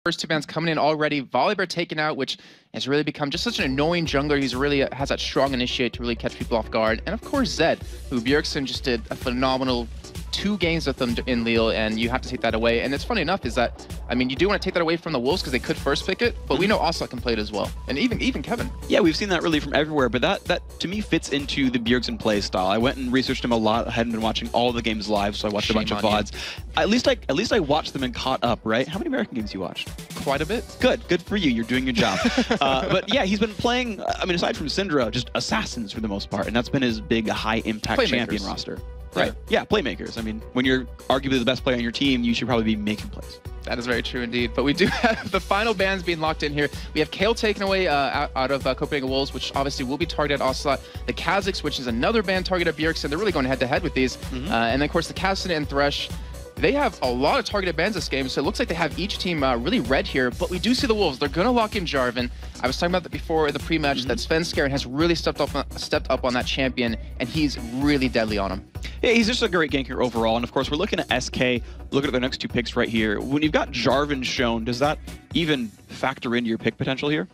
First two bans coming in already. Volibear taken out, which has really become just such an annoying jungler. He's really has that strong initiate to really catch people off guard. And of course Zed, who Bjergsen just did a phenomenal 2 games with them in Lille, and you have to take that away. And it's funny enough is that, I mean, you do want to take that away from the Wolves because they could first pick it, but we know Ocelot can play it as well. And even Kevin. Yeah, we've seen that really from everywhere, but that to me fits into the Bjergsen play style. I went and researched him a lot. I hadn't been watching all the games live, so I watched a bunch of VODs. At least I watched them and caught up, right? How many American games you watched? Quite a bit. Good for you. You're doing your job. But yeah, he's been playing, I mean, aside from Syndra, just assassins for the most part, and that's been his big high-impact champion roster. Right. Yeah, playmakers. I mean, when you're arguably the best player on your team, you should probably be making plays. That is very true indeed. But we do have the final bans being locked in here. We have Kale taken away out of Copenhagen Wolves, which obviously will be targeted at Ocelot. The Kha'Zix, which is another ban targeted at Bjergsen. They're really going head-to-head with these. And then, of course, the Cassidy and Thresh. They have a lot of targeted bans this game, so it looks like they have each team really red here, but we do see the Wolves. They're going to lock in Jarvan. I was talking about that before in the pre-match, that Svenskeren has really stepped up on that champion, and he's really deadly on him. Yeah, he's just a great ganker overall, and of course, we're looking at SK, looking at their next 2 picks right here. When you've got Jarvan shown, does that even factor into your pick potential here?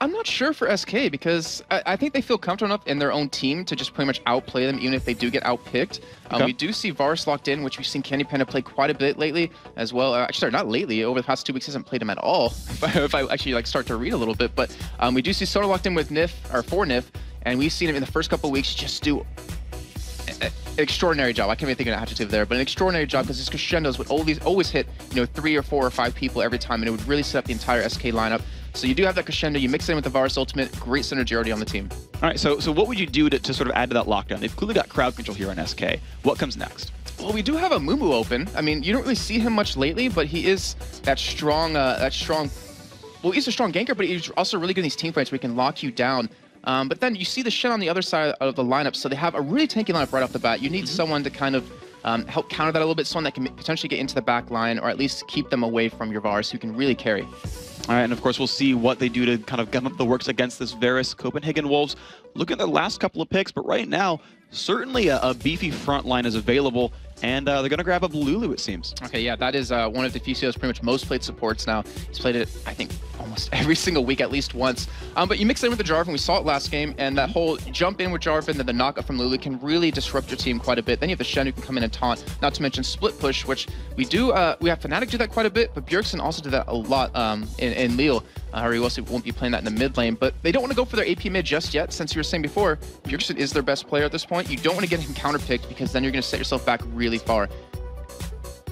I'm not sure for SK because I think they feel comfortable enough in their own team to just pretty much outplay them, even if they do get outpicked. We do see Varus locked in, which we've seen Candy Panda play quite a bit lately as well. Actually, sorry, not lately. Over the past 2 weeks, he hasn't played him at all. If I actually like start to read a little bit, but we do see Soda locked in with Nif or for Nif, and we've seen him in the first couple of weeks just do an extraordinary job. I can't even think of an adjective there, but an extraordinary job because his crescendos would always hit 3 or 4 or 5 people every time, and it would really set up the entire SK lineup. So you do have that crescendo, you mix it in with the Varus ultimate, great synergy already on the team. All right, so what would you do to sort of add to that lockdown? They've clearly got crowd control here on SK. What comes next? Well, we do have a Mumu open. I mean, you don't really see him much lately, but he is that strong, well, he's a strong ganker, but he's also really good in these team fights where he can lock you down. But then you see the Shen on the other side of the lineup, so they have a really tanky lineup right off the bat. You need someone to kind of help counter that a little bit, someone that can potentially get into the back line or at least keep them away from your Varus who can really carry. All right, and of course, we'll see what they do to kind of gum up the works against this Varus Copenhagen Wolves. Look at the last couple of picks, but right now, certainly a beefy front line is available, and they're going to grab up Lulu, it seems. Okay, yeah, that is one of Diffusio's pretty much most played supports now. He's played it, I think, almost every single week at least once. But you mix it in with the Jarvan, we saw it last game, and that whole jump in with Jarvan, then the knockup from Lulu can really disrupt your team quite a bit. Then you have the Shen who can come in and taunt, not to mention split push, which we do, we have Fnatic do that quite a bit, but Bjergsen also did that a lot in Lille. He also won't be playing that in the mid lane, but they don't want to go for their AP mid just yet, since you were saying before, Bjergsen is their best player at this point. You don't want to get him counterpicked because then you're going to set yourself back really far.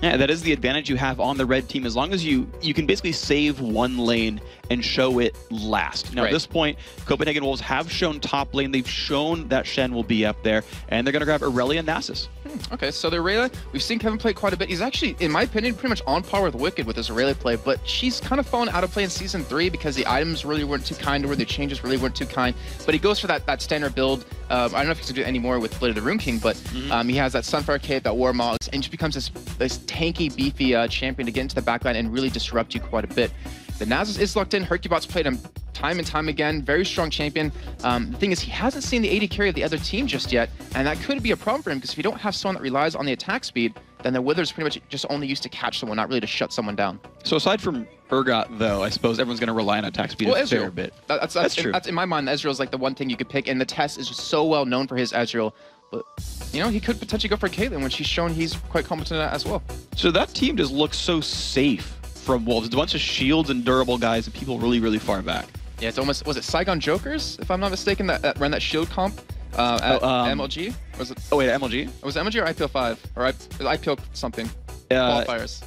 Yeah, that is the advantage you have on the red team. As long as you can basically save one lane and show it last. Now, at this point, Copenhagen Wolves have shown top lane. They've shown that Shen will be up there, and they're going to grab Aurelia and Nasus. Okay, so the Aurelia, we've seen Kevin play quite a bit. He's actually, in my opinion, pretty much on par with Wicked with his Aurelia play, but she's kind of fallen out of play in Season 3 because the items really weren't too kind to her, the changes really weren't too kind. But he goes for that standard build. I don't know if he's going to do it anymore with Blade of the Rune King, but he has that Sunfire Cape, that War Mogs, and just becomes this tanky, beefy champion to get into the backline and really disrupt you quite a bit. The Nasus is locked in. Hercubot's played him time and time again. Very strong champion. The thing is, he hasn't seen the AD carry of the other team just yet, and that could be a problem for him because if you don't have someone that relies on the attack speed, then the Wither's pretty much just only used to catch someone, not really to shut someone down. So aside from Urgot, though, I suppose everyone's going to rely on attack speed a fair bit. That's true. That's in my mind, Ezreal's like the one thing you could pick, and the Test is just so well known for his Ezreal. But, he could potentially go for Caitlyn when she's shown he's quite competent at as well. So that team just looks so safe from Wolves. It's a bunch of shields and durable guys and people really, really far back. Yeah, it's almost, was it Saigon Jokers, if I'm not mistaken, that ran that shield comp at MLG? Was it? Oh, wait, MLG? Was it MLG or IPL 5? Or IPL something? Qualifiers.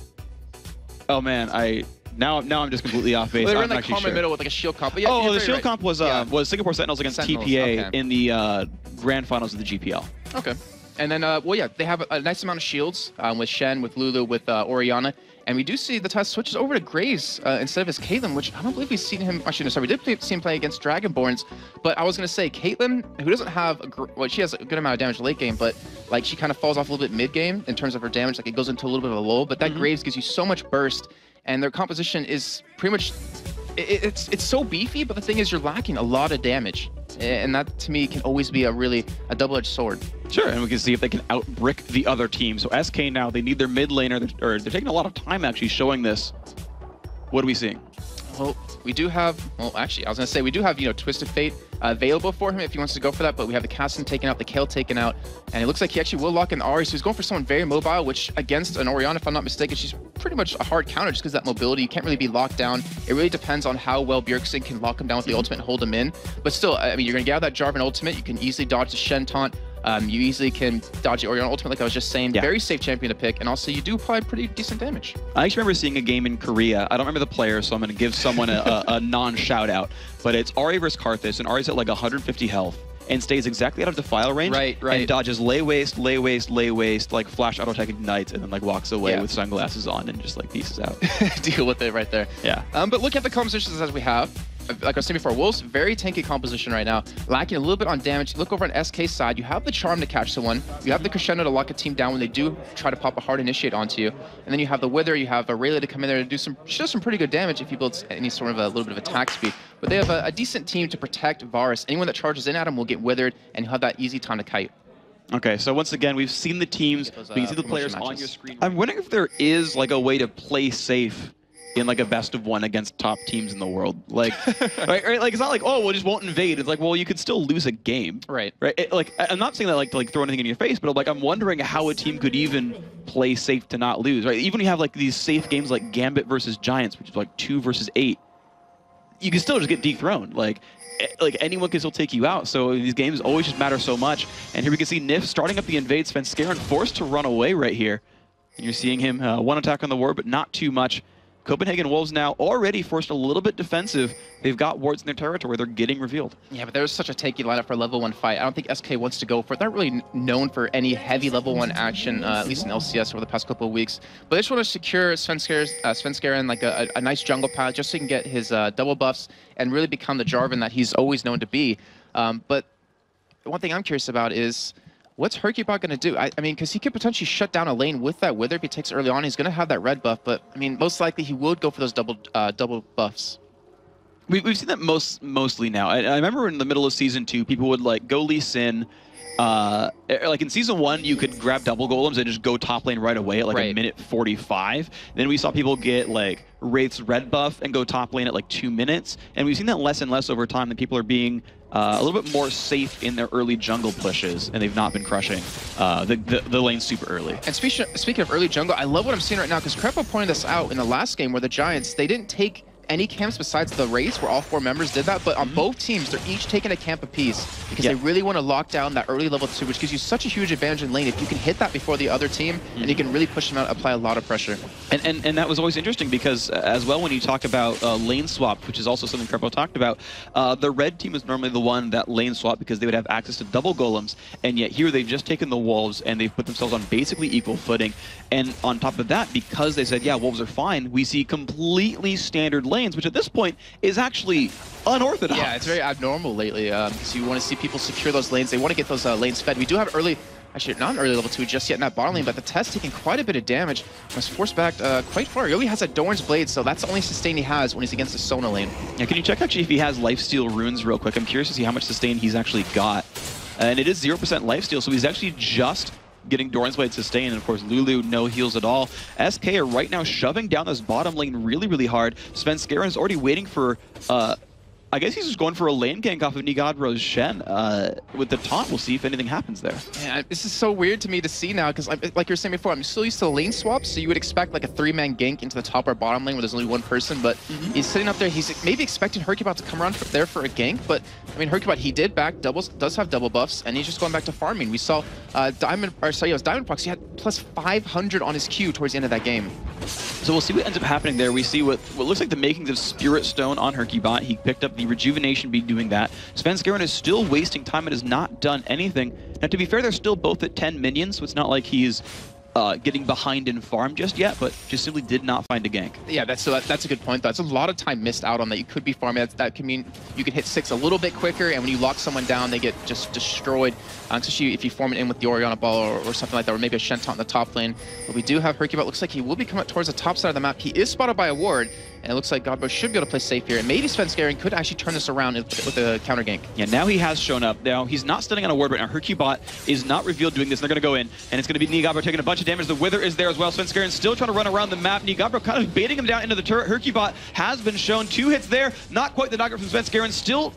Oh, man, Now I'm just completely off base. Well, they ran like Karma middle with like a shield comp. But yeah, the shield comp was Singapore Sentinels against TPA in the grand finals of the GPL. Okay. And then, well, yeah, they have a nice amount of shields with Shen, with Lulu, with Orianna. And we do see the Test switches over to Graves instead of his Caitlyn, which I don't believe we've seen him. Actually, no, sorry, we did see him play against Dragonborns. But I was going to say, Caitlyn, who doesn't have, she has a good amount of damage late game, but like she kind of falls off a little bit mid game in terms of her damage. Like it goes into a little bit of a lull. But that Graves gives you so much burst. And their composition is pretty much, it's so beefy, but the thing is you're lacking a lot of damage. And that, to me, can always be a double-edged sword. Sure, and we can see if they can out-brick the other team. So SK now, they need their mid laner, or they're taking a lot of time actually showing this. What are we seeing? Well, we do have, well, actually, I was going to say, we do have, Twisted Fate available for him if he wants to go for that, but we have the Cassin taken out, the Kale taken out, and it looks like he actually will lock in Ahri, so he's going for someone very mobile, which against an Orianna, if I'm not mistaken, she's pretty much a hard counter just because that mobility. You can't really be locked down. It really depends on how well Bjergsen can lock him down with the ultimate and hold him in. But still, I mean, you're going to get out that Jarvan ultimate. You can easily dodge the Shen taunt. You easily can dodge the Orianna ultimate, like I was just saying. Yeah. Very safe champion to pick, and also you do apply pretty decent damage. I actually remember seeing a game in Korea. I don't remember the player, so I'm going to give someone a non-shout-out. But it's Ahri versus Karthus, and Ahri's at like 150 health and stays exactly out of defile range. Right. And dodges lay waste, like flash auto attack ignites, and then like walks away with sunglasses on and just like pieces out. Deal with it right there. Yeah. But look at the compositions as we have. Like I was saying before, Wolves, very tanky composition right now, lacking a little bit on damage. Look over on SK's side, you have the Charm to catch someone, you have the Crescendo to lock a team down when they do try to pop a hard initiate onto you, and then you have the Wither, you have a Rayleigh to come in there to do some pretty good damage if you build any sort of a little bit of attack speed. But they have a decent team to protect Varus. Anyone that charges in at him will get withered, and you'll have that easy time to kite. Okay, so once again, we've seen the teams, we can see the players on your screen. I'm wondering if there is like a way to play safe in like a best of one against top teams in the world. Like, right? Like, it's not like, oh, we just won't invade. It's like, well, you could still lose a game. Right. Like, I'm not saying that like to like throw anything in your face, but like, I'm wondering how a team could even play safe to not lose, right? Even when you have like these safe games like Gambit versus Giants, which is like 2 versus 8, you can still just get dethroned. Like anyone can still take you out. So these games always just matter so much. And here we can see Nif starting up the invade. Svenskeren forced to run away right here. And you're seeing him one attack on the ward, but not too much. Copenhagen Wolves now already forced a little bit defensive. They've got wards in their territory. They're getting revealed. Yeah, but there's such a tanky lineup for a level 1 fight. I don't think SK wants to go for it. They're not really known for any heavy level 1 action, at least in LCS over the past couple of weeks. But they just want to secure Svenskeren like a nice jungle path just so he can get his double buffs and really become the Jarvan that he's always known to be. But one thing I'm curious about is, what's Hercubot going to do? I mean, because he could potentially shut down a lane with that Wither if he takes early on. He's going to have that red buff, but I mean, most likely he would go for those double buffs. We've seen that mostly now. I remember in the middle of Season 2, people would like go Lee Sin. Like in Season 1, you could grab double golems and just go top lane right away at like a minute 45. Then we saw people get like Wraith's red buff and go top lane at like 2 minutes. And we've seen that less and less over time, that people are being a little bit more safe in their early jungle pushes, and they've not been crushing the lane super early. And speaking of early jungle, I love what I'm seeing right now, because Crepo pointed this out in the last game where the Giants, they didn't take any camps besides the Wraiths, where all 4 members did that, but on both teams, they're each taking a camp apiece because they really want to lock down that early level 2, which gives you such a huge advantage in lane if you can hit that before the other team, and you can really push them out, apply a lot of pressure. And that was always interesting because as well, when you talk about lane swap, which is also something Crepo talked about, the red team is normally the one that lane swap because they would have access to double golems, and yet here they've just taken the Wolves and they've put themselves on basically equal footing. And on top of that, because they said, yeah, Wolves are fine, we see completely standard lanes, which at this point is actually unorthodox. Yeah, it's very abnormal lately. So you want to see people secure those lanes. They want to get those lanes fed. We do have early, actually not an early level 2 just yet in that bottom lane, but the Test taking quite a bit of damage. Was forced back quite far. He only has a Dorn's Blade, so that's the only sustain he has when he's against the Sona lane. Yeah, can you check actually if he has lifesteal runes real quick? I'm curious to see how much sustain he's actually got. And it is 0% lifesteal, so he's actually just getting Doran's Blade sustain, and of course Lulu no heals at all. SK are right now shoving down this bottom lane really hard. Svenskeren is already waiting for I guess he's just going for a lane gank off of Nigadro's Shen with the taunt. We'll see if anything happens there. Yeah, this is so weird to me to see now, because like you were saying before, I'm still used to lane swaps, so you would expect like a 3-man gank into the top or bottom lane where there's only one person, but he's sitting up there. He's maybe expecting Hercubot to come around there for a gank, but I mean, Hercubot, he did back doubles, does have double buffs, and he's just going back to farming. We saw Diamond Prox, he had plus 500 on his Q towards the end of that game. So we'll see what ends up happening there. We see what looks like the makings of Spirit Stone on Hercubot. He picked up the Rejuvenation being doing that. Svenskeren is still wasting time and has not done anything. Now, to be fair, they're still both at 10 minions, so it's not like he's getting behind in farm just yet, but just simply did not find a gank. Yeah, that's a good point, though. That's a lot of time missed out on that. You could be farming. That can mean you can hit 6 a little bit quicker, and when you lock someone down, they get just destroyed, especially if you form it in with the Orianna ball or something like that, or maybe a Shen taunt in the top lane. But we do have Hercubot. Looks like he will be coming up towards the top side of the map. He is spotted by a ward, And it looks like Godbro should be able to play safe here. And maybe Svenskeren could actually turn this around with a counter gank. Yeah, now he has shown up. Now, he's not standing on a ward right now. Hercubot is not revealed doing this. They're going to go in, and it's going to be Nigabro taking a bunch of damage. The Wither is there as well. Svenskeren still trying to run around the map. Nigabro kind of baiting him down into the turret. Hercubot has been shown 2 hits there. Not quite the knocker from Svenskeren. Still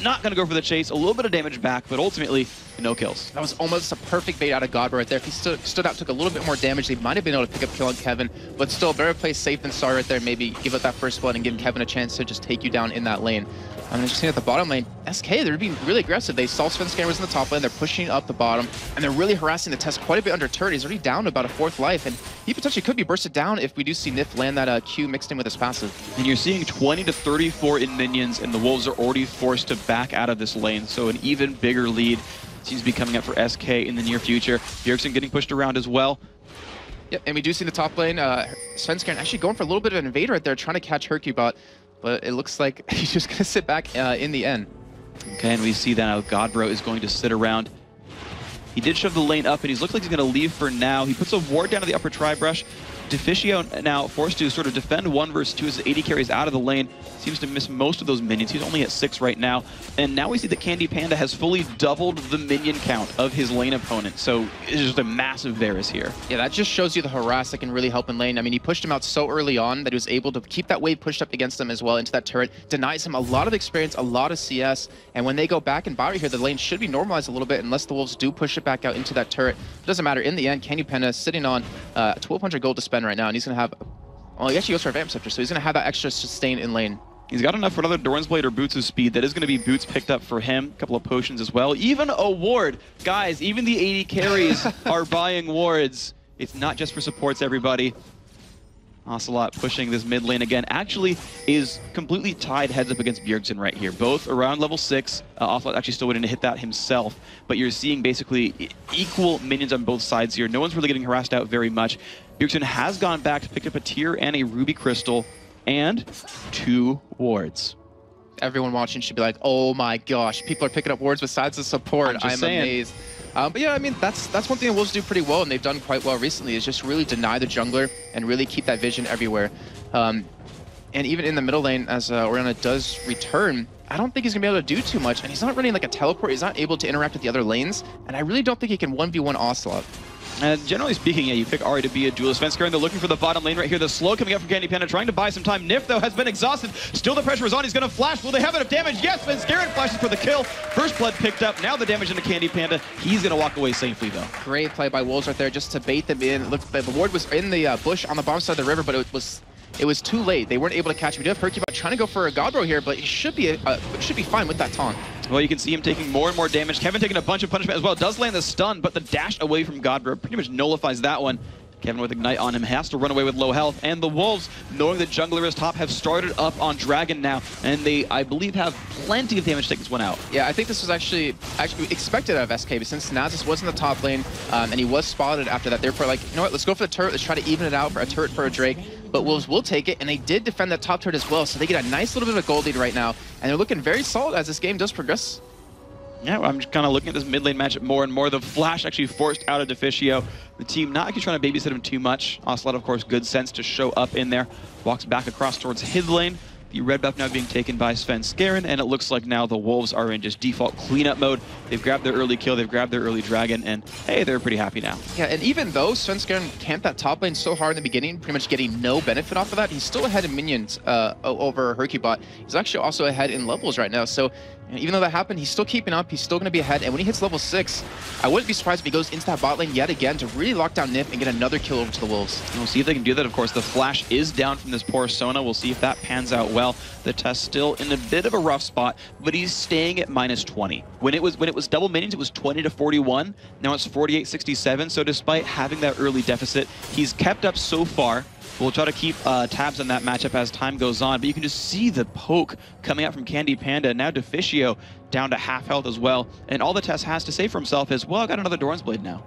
not going to go for the chase. A little bit of damage back, but ultimately, no kills. That was almost a perfect bait out of Godbro right there. If he stood out, took a little bit more damage, they might have been able to pick up kill on Kevin, but still better play safe than sorry right there. Maybe give up that first blood and give Kevin a chance to just take you down in that lane. I'm just seeing at the bottom lane, SK, they're being really aggressive. They saw Svenskeren was in the top lane, they're pushing up the bottom, and they're really harassing the Test quite a bit under turret. He's already down to about a 4th life, and he potentially could be bursted down if we do see Nif land that Q mixed in with his passive. And you're seeing 20 to 34 in minions, and the Wolves are already forced to back out of this lane, so an even bigger lead seems to be coming up for SK in the near future. Bjergsen getting pushed around as well. Yep, and we do see in the top lane, Svenskeren actually going for a little bit of an invader right there, trying to catch Hercubot, but it looks like he's just going to sit back in the end. Okay, and we see that now Godbro is going to sit around. He did shove the lane up, and he looks like he's going to leave for now. He puts a ward down to the upper tri-brush. Deficio now forced to sort of defend 1 versus 2 as the AD carries out of the lane. Seems to miss most of those minions. He's only at 6 right now. And now we see that Candy Panda has fully doubled the minion count of his lane opponent. So it's just a massive Varus here. Yeah, that just shows you the harass that can really help in lane. I mean, he pushed him out so early on that he was able to keep that wave pushed up against him as well into that turret. Denies him a lot of experience, a lot of CS. And when they go back and buy right here, the lane should be normalized a little bit unless the Wolves do push it back out into that turret. It doesn't matter. In the end, Candy Panda is sitting on 1,200 gold to spend right now, and he's going to have... Well, he actually goes for a Vamp Scepter, so he's going to have that extra sustain in lane. He's got enough for another Doran's Blade or Boots' speed. That is going to be Boots picked up for him. A couple of potions as well. Even a ward. Guys, even the AD carries are buying wards. It's not just for supports, everybody. Ocelot pushing this mid lane again. Actually is completely tied heads up against Bjergsen right here. Both around level 6. Ocelot actually still waiting to hit that himself. But you're seeing basically equal minions on both sides here. No one's really getting harassed out very much. Bjergsen has gone back to pick up a tier and a ruby crystal and 2 wards. Everyone watching should be like, oh my gosh, people are picking up wards besides the support. I'm amazed. But yeah, I mean, that's one thing the Wolves do pretty well, and they've done quite well recently, is just really deny the jungler and really keep that vision everywhere. And even in the middle lane, as Orianna does return, I don't think he's going to be able to do too much, and he's not running like a teleport. He's not able to interact with the other lanes, and I really don't think he can 1v1 Ocelot. Generally speaking, yeah, you pick Ahri to be a duelist. Svenskeren, they're looking for the bottom lane right here. The slow coming up from Candy Panda, trying to buy some time. Nif, though, has been exhausted. Still the pressure is on. He's going to flash. Will they have enough damage? Yes, Svenskeren flashes for the kill. First blood picked up. Now the damage into Candy Panda. He's going to walk away safely, though. Great play by Wolves right there just to bait them in. Look, the ward was in the bush on the bottom side of the river, but it was too late. They weren't able to catch him. We do have Hercubot trying to go for a Godbro here, but he should be fine with that taunt. Well, you can see him taking more and more damage. Kevin taking a bunch of punishment as well. Does land the stun, but the dash away from Godbro pretty much nullifies that one. Kevin with Ignite on him has to run away with low health. And the Wolves, knowing that jungler is top, have started up on Dragon now. And they, I believe, have plenty of damage to take this one out. Yeah, I think this was actually expected out of SK, but since Nasus was in the top lane, and he was spotted after that, therefore, like, you know what, let's go for the turret. Let's try to even it out for a turret for a Drake. But Wolves will take it, and they did defend that top turret as well, so they get a nice little bit of a gold lead right now. And they're looking very solid as this game does progress. Yeah, I'm just kind of looking at this mid lane matchup more and more. The flash actually forced out of Deficio. The team not actually trying to babysit him too much. Ocelot, of course, good sense to show up in there. Walks back across towards his lane. The red buff now being taken by Svenskeren, and it looks like now the Wolves are in just default cleanup mode. They've grabbed their early kill, they've grabbed their early dragon, and hey, they're pretty happy now. Yeah, and even though Svenskeren camped that top lane so hard in the beginning, pretty much getting no benefit off of that, he's still ahead in minions over Hercubot. He's actually also ahead in levels right now, so even though that happened, he's still keeping up, he's still going to be ahead, and when he hits level 6, I wouldn't be surprised if he goes into that bot lane yet again to really lock down Nif and get another kill over to the Wolves. And we'll see if they can do that, of course. The flash is down from this poor Sona. We'll see if that pans out well. The Test still in a bit of a rough spot, but he's staying at -20. When it was double minions, it was 20 to 41. Now it's 48-67, so despite having that early deficit, he's kept up so far. We'll try to keep tabs on that matchup as time goes on, but you can just see the poke coming out from Candy Panda. Now Deficio down to half health as well, and all the Test has to say for himself is, well, I got another Doran's Blade now.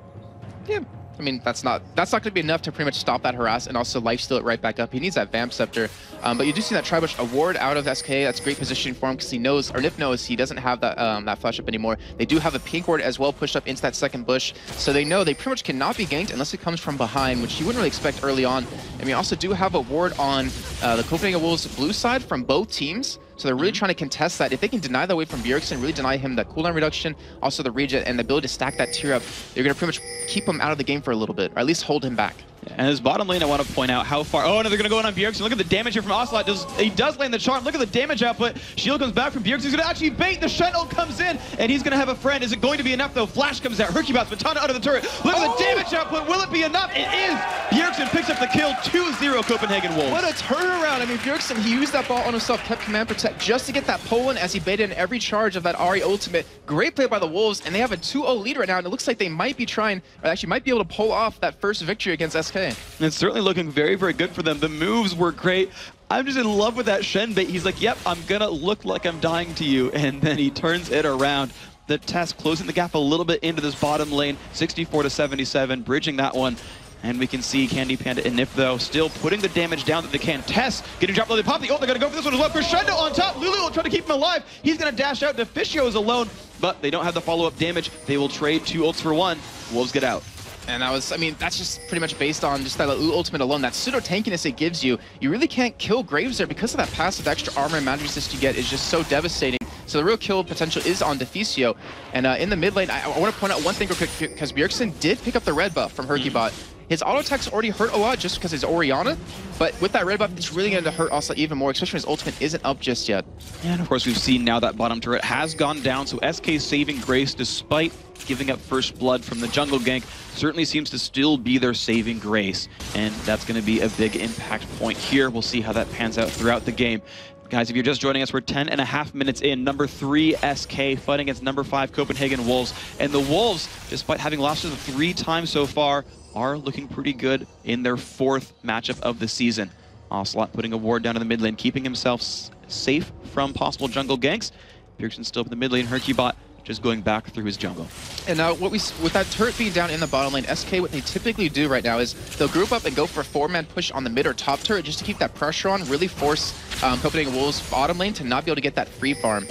Yeah, I mean, that's not going to be enough to pretty much stop that harass and also lifesteal it right back up. He needs that Vamp Scepter. But you do see that Tribush award out of SK. That's great positioning for him because he knows, or Nif knows, he doesn't have that that flash up anymore. They do have a pink ward as well pushed up into that second bush. So they know they pretty much cannot be ganked unless it comes from behind, which you wouldn't really expect early on. And we also do have a ward on the Copenhagen Wolves blue side from both teams. So they're really trying to contest that. If they can deny that away from Bjergsen, really deny him the cooldown reduction, also the regen, and the ability to stack that tier up, they're going to pretty much keep him out of the game for a little bit, or at least hold him back. And his bottom lane, I want to point out how far... Oh, no, they're going to go in on Bjergsen. Look at the damage here from Ocelot. He does land the charm. Look at the damage output. Shield comes back from Bjergsen. He's going to actually bait. The Shen'el comes in, and he's going to have a friend. Is it going to be enough, though? Flash comes out. Hercubot's Matana under the turret. Look at the damage output. Will it be enough? It is. Bjergsen picks up the kill. 2-0 Copenhagen Wolves. What a turnaround. I mean, Bjergsen, he used that ball on himself, kept command protect just to get that pull in as he baited in every charge of that Ahri ultimate. Great play by the Wolves, and they have a 2-0 lead right now, and it looks like they might be trying, or actually might be able to pull off that first victory against SK. And it's certainly looking very, very good for them. The moves were great. I'm just in love with that Shen bait. He's like, yep, I'm gonna look like I'm dying to you, and then he turns it around. The Test closing the gap a little bit into this bottom lane, 64-77, bridging that one. And we can see Candy Panda and Nif, though, still putting the damage down that they can. Tess getting dropped low. They pop the ult. They're going to go for this one as well. Crescendo on top. Lulu will try to keep him alive. He's going to dash out. Deficio is alone, but they don't have the follow-up damage. They will trade 2 ults for 1. Wolves get out. And I mean, that's just pretty much based on just that ultimate alone. That pseudo-tankiness it gives you. You really can't kill Graves there because of that passive extra armor and magic resist you get is just so devastating. So the real kill potential is on Deficio. And in the mid lane, I want to point out one thing real quick because Bjergsen did pick up the red buff from Hercubot. His auto attacks already hurt a lot just because it's Orianna, but with that red buff, it's really going to hurt Ocelot even more, especially when his ultimate isn't up just yet. And of course, we've seen now that bottom turret has gone down, so SK saving grace despite giving up first blood from the jungle gank certainly seems to still be their saving grace, and that's going to be a big impact point here. We'll see how that pans out throughout the game. Guys, if you're just joining us, we're 10.5 minutes in. Number 3 SK fighting against number 5 Copenhagen Wolves, and the Wolves, despite having lost to them 3 times so far, are looking pretty good in their 4th matchup of the season. Ocelot putting a ward down in the mid lane, keeping himself safe from possible jungle ganks. Bjergsen still up in the mid lane. Hercubot just going back through his jungle. And now, with that turret being down in the bottom lane, SK, what they typically do right now is they'll group up and go for a 4-man push on the mid or top turret just to keep that pressure on, really force Copenhagen Wolves' bottom lane to not be able to get that free farm.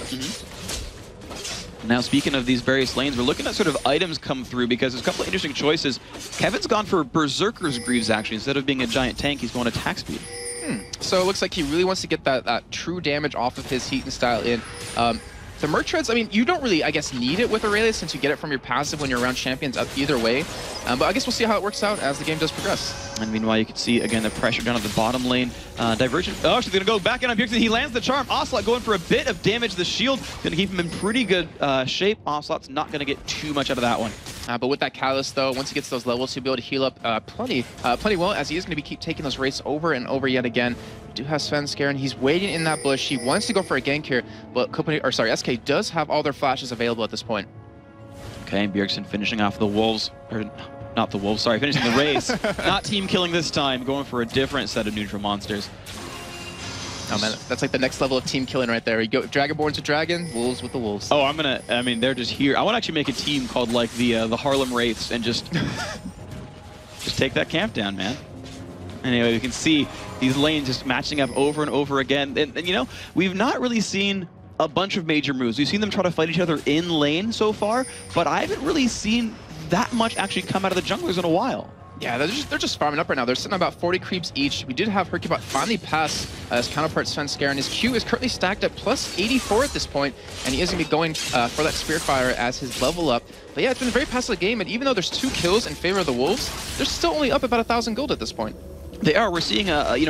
Now, speaking of these various lanes, we're looking at sort of items come through because there's a couple of interesting choices. Kevin's gone for Berserker's Greaves, actually. Instead of being a giant tank, he's going attack speed. So it looks like he really wants to get that true damage off of his heat and style in. The Merc Treads, I mean, you don't really, I guess, need it with Aurelia since you get it from your passive when you're around champions up either way. But I guess we'll see how it works out as the game does progress. And meanwhile, you can see, again, the pressure down at the bottom lane. Diversion. Oh, she's going to go back in on Bjergsen. He lands the charm. Ocelot going for a bit of damage. The shield going to keep him in pretty good shape. Ocelot's not going to get too much out of that one. But with that Catalyst, though, once he gets those levels, he'll be able to heal up plenty well, as he is going to keep taking those wraiths over and over yet again. We do have Svenskar, and he's waiting in that bush. He wants to go for a gank here, but SK does have all their flashes available at this point. Okay, Bjergsen finishing off the Wolves, or not the Wolves, sorry, finishing the race. Not team killing this time, going for a different set of neutral monsters. Oh man, that's like the next level of team killing right there. You go Dragonborns with Dragon, Wolves with the Wolves. Oh, I mean, they're just here. I want to actually make a team called like the Harlem Wraiths and just take that camp down, man. Anyway, you can see these lanes just matching up over and over again. And you know, we've not really seen a bunch of major moves. We've seen them try to fight each other in lane so far, but I haven't really seen that much actually come out of the junglers in a while. Yeah, they're just farming up right now. They're sitting at about 40 creeps each. We did have Hercubot finally pass his counterpart Svenskar, and his Q is currently stacked at plus 84 at this point, and he is going to be going for that Spearfire as his level up. But yeah, it's been a very passive game, and even though there's 2 kills in favor of the Wolves, they're still only up about 1,000 gold at this point. They are. We're seeing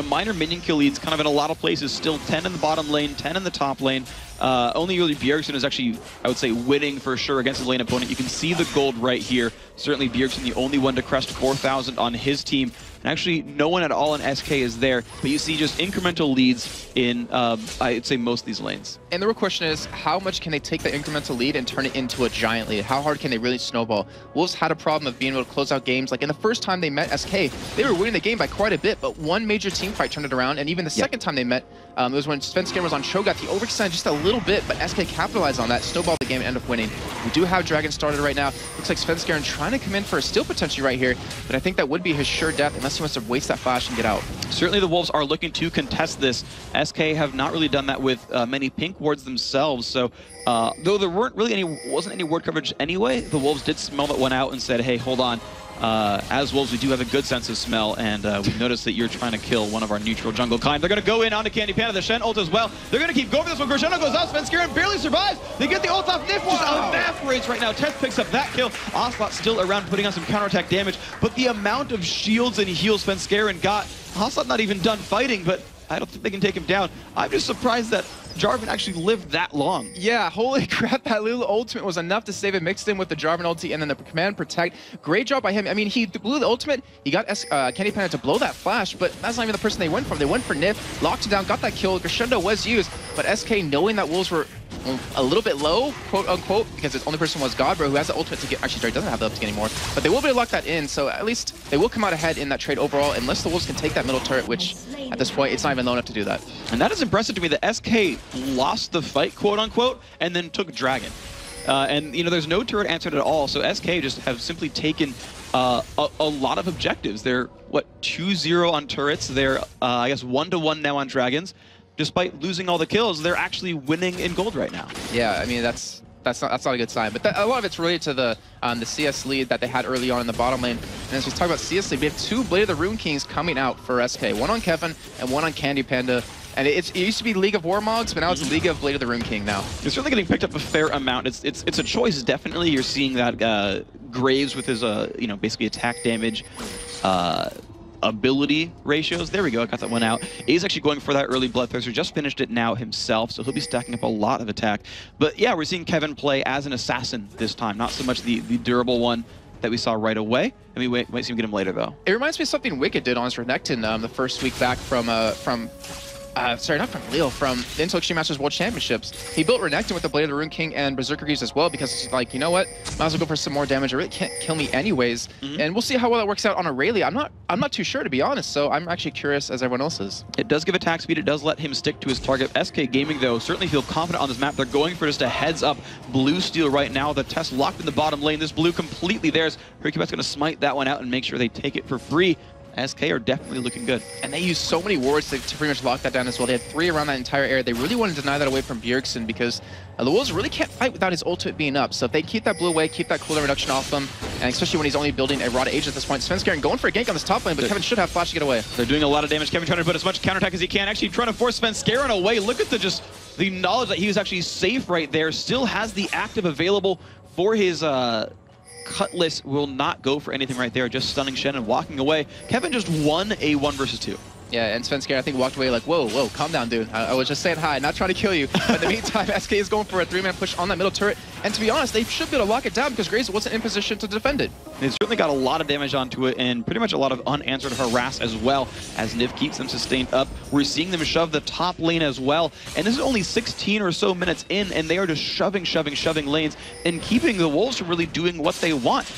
minor minion kill leads kind of in a lot of places. Still 10 in the bottom lane, 10 in the top lane. Only really Bjergsen is actually, I would say, winning for sure against his lane opponent. You can see the gold right here. Certainly Bjergsen, the only one to crest 4,000 on his team. and actually no one at all in SK is there, but you see just incremental leads in, I'd say, most of these lanes. And the real question is, how much can they take the incremental lead and turn it into a giant lead? How hard can they really snowball? Wolves had a problem of being able to close out games. Like in the first time they met SK, they were winning the game by quite a bit, but one major team fight turned it around, and even the second time they met, it was when Svenskeren was on Cho'Gath. He overextended just a little bit, but SK capitalized on that, snowballed the game, and ended up winning. We do have Dragon started right now. Looks like Svenskeren trying to come in for a steal potentially right here, but I think that would be his sure death unless he wants to waste that flash and get out. Certainly the Wolves are looking to contest this. SK have not really done that with many pink wards themselves, so though there wasn't any ward coverage anyway, the Wolves did smell that one out and said, hey, hold on. As Wolves, we do have a good sense of smell, and we noticed that you're trying to kill one of our neutral jungle kind. They're going to go in onto Candy Panda, the Shen ult as well. They're going to keep going for this one. Crescendo goes out, Svenskeren barely survives. They get the ult off, Nif just evaporates right now. Teth picks up that kill. Ocelot still around, putting on some counterattack damage, but the amount of shields and heals Svenskeren got, Ocelot not even done fighting, but I don't think they can take him down. I'm just surprised that Jarvan actually lived that long. Yeah, holy crap, that little ultimate was enough to save it, mixed in with the Jarvan ulti and then the command protect. Great job by him. I mean, he blew the ultimate, he got Candy Panda to blow that flash, but that's not even the person they went for. They went for Nif, locked it down, got that kill. Crescendo was used, but SK, knowing that Wolves were a little bit low, quote unquote, because the only person was Godbro, who has the ultimate to get, actually doesn't have the ultimate anymore, but they will be able to lock that in, so at least they will come out ahead in that trade overall, unless the Wolves can take that middle turret, which at this point, it's not even low enough to do that. And that is impressive to me that SK lost the fight, quote unquote, and then took Dragon. And, you know, there's no turret answered at all, so SK just have simply taken a lot of objectives. They're, what, 2-0 on turrets. They're, I guess, 1-1 now on Dragons. Despite losing all the kills, they're actually winning in gold right now. Yeah, I mean, that's not a good sign. But a lot of it's related to the CS lead that they had early on in the bottom lane. And as we talk about CS lead, we have two Blade of the Rune Kings coming out for SK. One on Kevin and one on Candy Panda. And it used to be League of Warmogs, but now it's League of Blade of the Rune King now. It's certainly getting picked up a fair amount. It's a choice, definitely. You're seeing that Graves with his, you know, basically attack damage, ability ratios. There we go, I got that one out. He's actually going for that early Bloodthirster, just finished it now himself, so he'll be stacking up a lot of attack. But yeah, we're seeing Kevin play as an assassin this time, not so much the durable one that we saw right away. And we might see him get him later, though. It reminds me of something Wicked did on his Renekton the first week back from sorry, not from Leo, from the Intel Extreme Masters World Championships. He built Renekton with the Blade of the Rune King and Berserker Greaves as well, because he's like, you know what, might as well go for some more damage. It really can't kill me anyways. And we'll see how well that works out on Aurelia. I'm not too sure, to be honest, so I'm actually curious as everyone else is. It does give attack speed. It does let him stick to his target. SK Gaming, though, certainly feel confident on this map. They're going for just a heads-up blue steal right now. The test locked in the bottom lane. This blue completely theirs. Hercubet's going to smite that one out and make sure they take it for free. SK are definitely looking good. And they use so many wards to pretty much lock that down as well. They had 3 around that entire area. They really want to deny that away from Bjergsen because the Wolves really can't fight without his ultimate being up. So if they keep that blue away, keep that cooldown reduction off them, and especially when he's only building a Rod of Age at this point, Svenskeren going for a gank on this top lane, but Kevin should have flash to get away. They're doing a lot of damage. Kevin trying to put as much counterattack as he can, actually trying to force Svenskeren away. Look at the knowledge that he was actually safe right there. Still has the active available for his Cutlass. Will not go for anything right there, just stunning Shen and walking away. Kevin just won a 1 versus 2. Yeah, and Svenskeren, I think, walked away like, whoa, calm down, dude. I was just saying hi, not trying to kill you. But in the meantime, SK is going for a 3-man push on that middle turret. And to be honest, they should be able to lock it down because Graves wasn't in position to defend it. They've certainly got a lot of damage onto it and pretty much a lot of unanswered harass as well as Nif keeps them sustained up. We're seeing them shove the top lane as well. And this is only 16 or so minutes in, and they are just shoving lanes and keeping the Wolves from really doing what they want.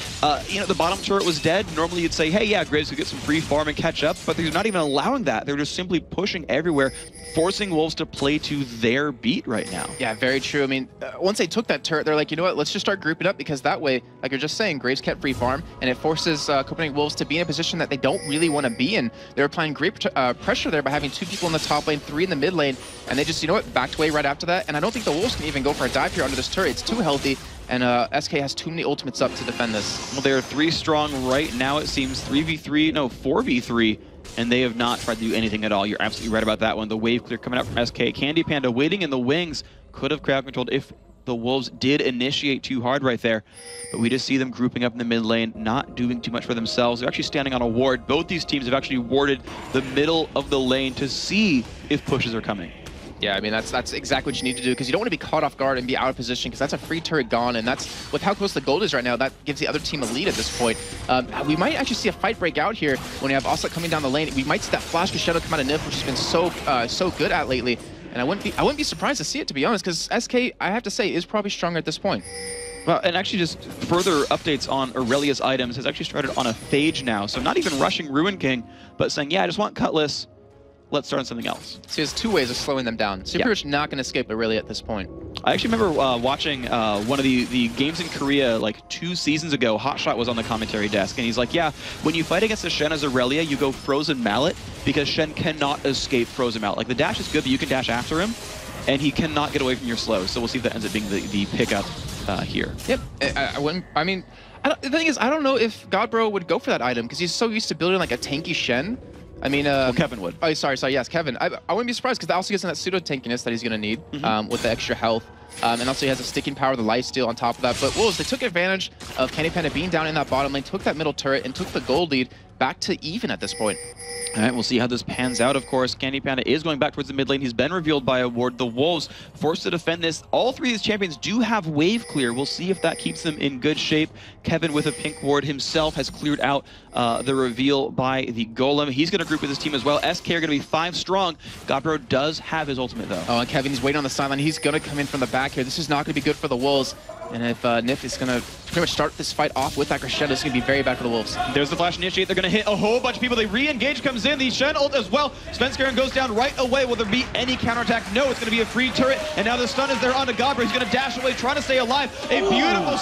You know, the bottom turret was dead. Normally you'd say, hey, yeah, Graves could get some free farm and catch up, but they're not even allowing that. They're just simply pushing everywhere, forcing Wolves to play to their beat right now. Yeah, very true. I mean, once they took that turret, they're like, you know what, let's just start grouping up, because that way, like you're just saying, Graves kept free farm, and it forces Copenhagen Wolves to be in a position that they don't really want to be in. They're applying great pressure there by having 2 people in the top lane, 3 in the mid lane, and they just, you know what, backed away right after that. And I don't think the Wolves can even go for a dive here under this turret. It's too healthy, and SK has too many ultimates up to defend this. Well, they're 3 strong right now, it seems. 3v3, no, 4v3. And they have not tried to do anything at all. You're absolutely right about that one. The wave clear coming out from SK. Candy Panda waiting in the wings. Could have crowd controlled if the Wolves did initiate too hard right there. But we just see them grouping up in the mid lane, not doing too much for themselves. They're actually standing on a ward. Both these teams have actually warded the middle of the lane to see if pushes are coming. Yeah, I mean, that's exactly what you need to do, because you don't want to be caught off guard and be out of position, because that's a free turret gone, and that's, with how close the gold is right now, that gives the other team a lead at this point. We might actually see a fight break out here when you have Oslet coming down the lane. We might see that flash crescendo come out of Nif, which has been so good at lately, and I wouldn't be surprised to see it, to be honest, because SK, I have to say, is probably stronger at this point. Well, and actually just further updates on Aurelia's items has actually started on a phage now, so not even rushing Ruin King, but saying, yeah, I just want Cutlass. Let's start on something else. So there's two ways of slowing them down. So you're pretty much not going to escape Aurelia at this point. I actually remember watching one of the games in Korea like 2 seasons ago. Hotshot was on the commentary desk, and he's like, yeah, when you fight against a Shen as Aurelia, you go Frozen Mallet, because Shen cannot escape Frozen Mallet. Like, the dash is good, but you can dash after him, and he cannot get away from your slows. So we'll see if that ends up being the pickup here. Yep. I mean, the thing is, I don't know if Godbro would go for that item, because he's so used to building like a tanky Shen. I mean, well, Kevin would. Oh, sorry, yes, Kevin. I wouldn't be surprised, because that also gives him that pseudo tankiness that he's going to need with the extra health. And also he has a sticking power, the lifesteal on top of that. But Wolves, they took advantage of Candy Panda being down in that bottom lane, took that middle turret, and took the gold lead back to even at this point. All right, we'll see how this pans out, of course. Candy Panda is going back towards the mid lane. He's been revealed by a ward. The Wolves forced to defend this. All three of these champions do have wave clear. We'll see if that keeps them in good shape. Kevin, with a pink ward himself, has cleared out the reveal by the Golem. He's going to group with his team as well. SK are going to be 5 strong. Godbro does have his ultimate, though. Oh, and Kevin, he's waiting on the sideline. He's going to come in from the back here. This is not going to be good for the Wolves. And if Nif is going to pretty much start this fight off with that crescendo, it's going to be very bad for the Wolves. There's the flash initiate. They're going to hit a whole bunch of people. They re-engage, comes in. The Shen ult as well. Svenskeren goes down right away. Will there be any counterattack? No, it's going to be a free turret. And now the stun is there onto Godbro. He's going to dash away, trying to stay alive. A beautiful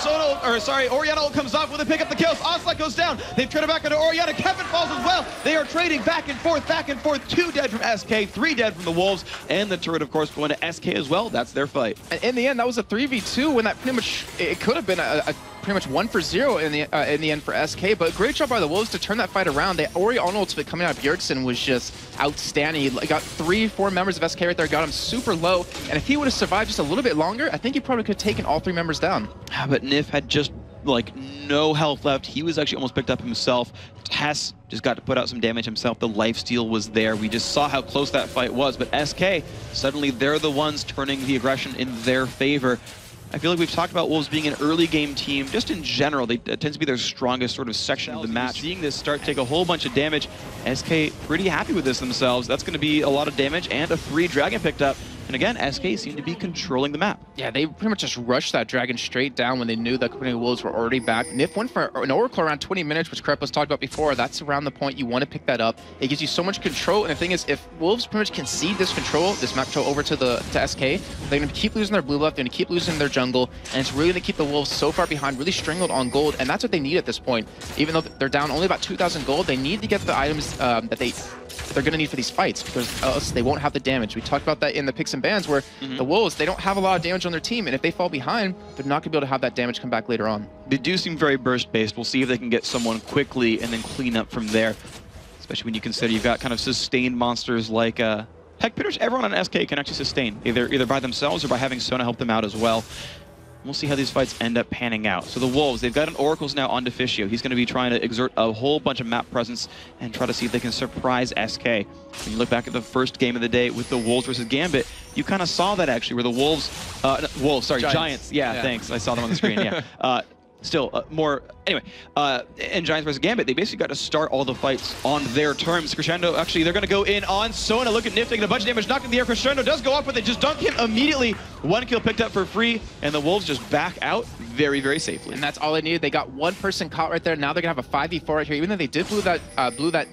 Orianna ult comes off. Will they pick up the kills? Oslet goes down. They've turned it back into Orianna. Kevin falls as well. They are trading back and forth, 2 dead from SK, 3 dead from the Wolves. And the turret, of course, going to SK as well. That's their fight. And in the end, that was a 3v2 when that pretty much, it could have been a pretty much 1 for 0 in the end for SK, but great job by the Wolves to turn that fight around. The Orianna ultimate coming out of Bjergsen was just outstanding. He got 3-4 members of SK right there, got him super low, and if he would have survived just a little bit longer, I think he probably could have taken all 3 members down. But Nif had just like no health left. He was actually almost picked up himself. Tess just got to put out some damage himself. The lifesteal was there. We just saw how close that fight was, but SK, suddenly they're the ones turning the aggression in their favor. I feel like we've talked about Wolves being an early game team. Just in general, they tend to be their strongest sort of section of the match. Seeing this start take a whole bunch of damage, SK pretty happy with this themselves. That's going to be a lot of damage and a free dragon picked up. And again, SK seemed to be controlling the map. Yeah, they pretty much just rushed that dragon straight down when they knew that Copenhagen Wolves were already back. Nif went for an Oracle around 20 minutes, which Krep was talked about before. That's around the point you want to pick that up. It gives you so much control. And the thing is, if Wolves pretty much concede this map control over to SK, they're going to keep losing their blue buff, they're going to keep losing their jungle, and it's really going to keep the Wolves so far behind, really strangled on gold, and that's what they need at this point. Even though they're down only about 2,000 gold, they need to get the items that they're going to need for these fights, because else they won't have the damage. We talked about that in the picks and bans, where the Wolves, they don't have a lot of damage on their team, and if they fall behind, they're not going to be able to have that damage come back later on. They do seem very burst-based. We'll see if they can get someone quickly and then clean up from there, especially when you consider you've got kind of sustained monsters like... heck, pretty much everyone on SK can actually sustain, either by themselves or by having Sona help them out as well. We'll see how these fights end up panning out. So the Wolves, they've got an Oracles now on Deficio. He's going to be trying to exert a whole bunch of map presence and try to see if they can surprise SK. When you look back at the first game of the day with the Wolves versus Gambit, you kind of saw that actually, where the Giants. Yeah, thanks. I saw them on the screen, yeah. In Giants versus Gambit, they basically got to start all the fights on their terms. Crescendo, actually, they're going to go in on Sona. Look at Nif taking a bunch of damage, knocked in the air. Crescendo does go off, but they just dunk him immediately. 1 kill picked up for free, and the Wolves just back out very, very safely. And that's all they needed. They got 1 person caught right there. Now they're going to have a 5v4 right here. Even though they did blew that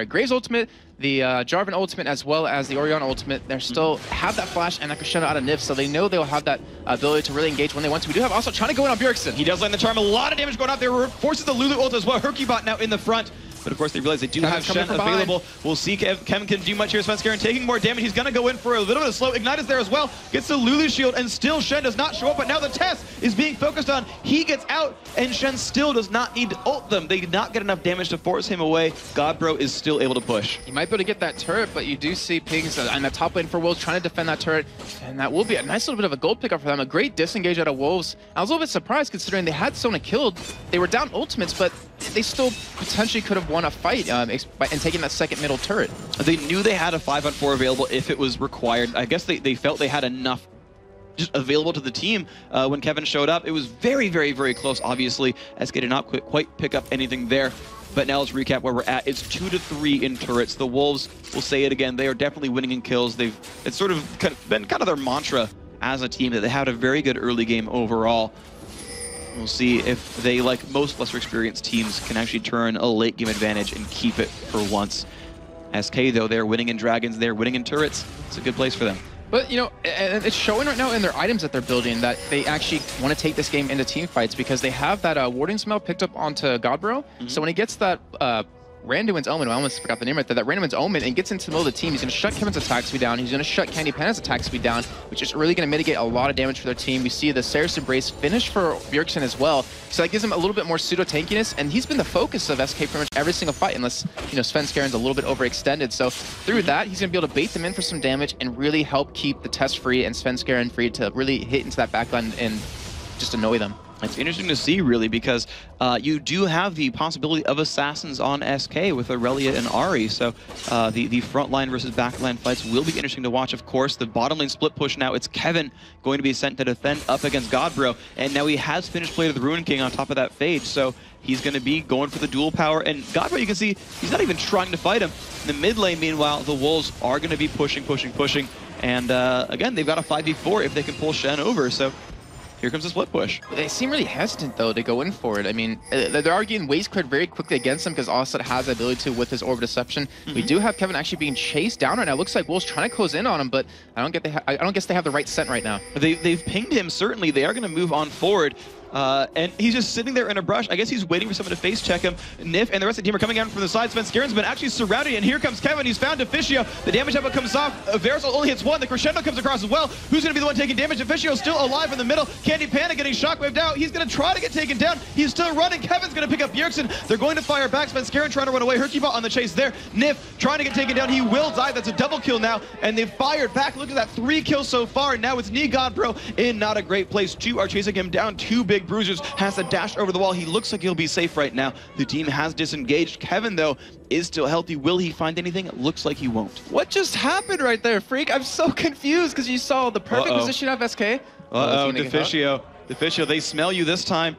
Graves ultimate, the Jarvan ultimate, as well as the Orianna ultimate, they still have that flash and that crescendo out of Nif, so they know they'll have that ability to really engage when they want to. We do have also trying to go in on Bjergsen. He does land the charm, a lot of damage going out there, forces the Lulu ult as well. Hercubot now in the front. But of course they realize they do have Shen available. We'll see if Kevin can do much here. Svenskeren taking more damage. He's going to go in for a little bit of slow. Ignite is there as well. Gets the Lulu shield, and still Shen does not show up. But now the Tess is being focused on. He gets out, and Shen still does not need to ult them. They did not get enough damage to force him away. Godbro is still able to push. You might be able to get that turret, but you do see Pigs on the top lane for Wolves trying to defend that turret. And that will be a nice little bit of a gold pickup for them. A great disengage out of Wolves. I was a little bit surprised considering they had Sona killed. They were down ultimates, but they still potentially could have won a fight and taking that second middle turret. They knew they had a 5-on-4 available if it was required. I guess they felt they had enough just available to the team when Kevin showed up. It was very, very, very close, obviously. SK did not quite pick up anything there. But now let's recap where we're at. It's 2-3 in turrets. The Wolves, we'll say it again, they are definitely winning in kills. It's sort of been kind of their mantra as a team that they had a very good early game overall. We'll see if they, like most lesser experienced teams, can actually turn a late game advantage and keep it for once. SK, though, they're winning in Dragons, they're winning in turrets. It's a good place for them. But, you know, it's showing right now in their items that they're building that they actually want to take this game into team fights because they have that warding smell picked up onto Godbro. So when he gets that Randuin's Omen, I almost forgot the name right there, that Randuin's Omen, and gets into the middle of the team, he's going to shut Kevin's attack speed down, he's going to shut Candy Pana's attack speed down, which is really going to mitigate a lot of damage for their team. We see the Saracen Brace finish for Bjergsen as well, so that gives him a little bit more pseudo-tankiness, and he's been the focus of SK pretty much every single fight, unless, you know, Svenskaren's a little bit overextended. So through that, he's going to be able to bait them in for some damage and really help keep the test free and Svenskaren free to really hit into that backline and just annoy them. It's interesting to see, really, because you do have the possibility of assassins on SK with Aurelia and Ahri, so the frontline versus backline fights will be interesting to watch, of course. The bottom lane split push now, it's Kevin going to be sent to defend up against Godbro, and now he has finished play to the Ruin King on top of that Phage, so he's going to be going for the dual power, and Godbro, you can see, he's not even trying to fight him. In the mid lane, meanwhile, the Wolves are going to be pushing, and again, they've got a 5v4 if they can pull Shen over, so here comes the split push. They seem really hesitant, though, to go in for it. I mean, they're arguing waste cleared very quickly against them because Offset has the ability to with his Orb of Deception. We do have Kevin actually being chased down right now. It looks like Wolves trying to close in on him, but I don't guess they have the right scent right now. They've pinged him, certainly. They are going to move on forward. And he's just sitting there in a brush. I guess he's waiting for someone to face check him. Nif and the rest of the team are coming out from the side. Svenskaren's been actually surrounded, and here comes Kevin. He's found Deficio. The damage output comes off. Verisol only hits one. The crescendo comes across as well. Who's going to be the one taking damage? Deficio's still alive in the middle. Candy Pana getting shockwaved out. He's going to try to get taken down. He's still running. Kevin's going to pick up Bjergsen. They're going to fire back. Svenskaren trying to run away. Hercubot on the chase there. Nif trying to get taken down. He will die. That's a double kill now, and they've fired back. Look at that, 3 kills so far. Now it's Knee Godbro in not a great place. 2 are chasing him down. 2 big bruisers. Has a dash over the wall. He looks like he'll be safe right now. The team has disengaged. Kevin, though, is still healthy. Will he find anything? It looks like he won't. What just happened right there, Freak? I'm so confused because you saw the perfect position of SK. Deficio. Deficio, they smell you this time.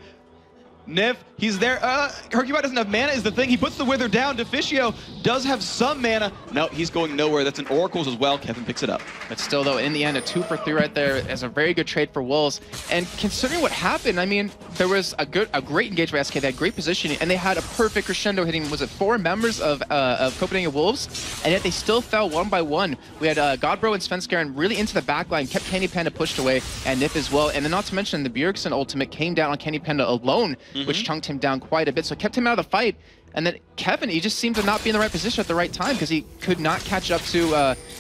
Nif, he's there. Hercubot doesn't have mana is the thing. He puts the Wither down. Deficio does have some mana. No, he's going nowhere. That's an Oracle's as well. Kevin picks it up. But still, though, in the end, a 2 for 3 right there is a very good trade for Wolves. And considering what happened, I mean, there was a great engagement by SK. They had great positioning, and they had a perfect crescendo hitting, was it 4 members of Copenhagen Wolves? And yet they still fell one by one. We had Godbro and Svenskaren really into the backline, kept Candy Panda pushed away, and Nif as well. And then not to mention the Bjergsen ultimate came down on Candy Panda alone, which chunked him down quite a bit, so it kept him out of the fight. And then Kevin, he just seemed to not be in the right position at the right time because he could not catch up to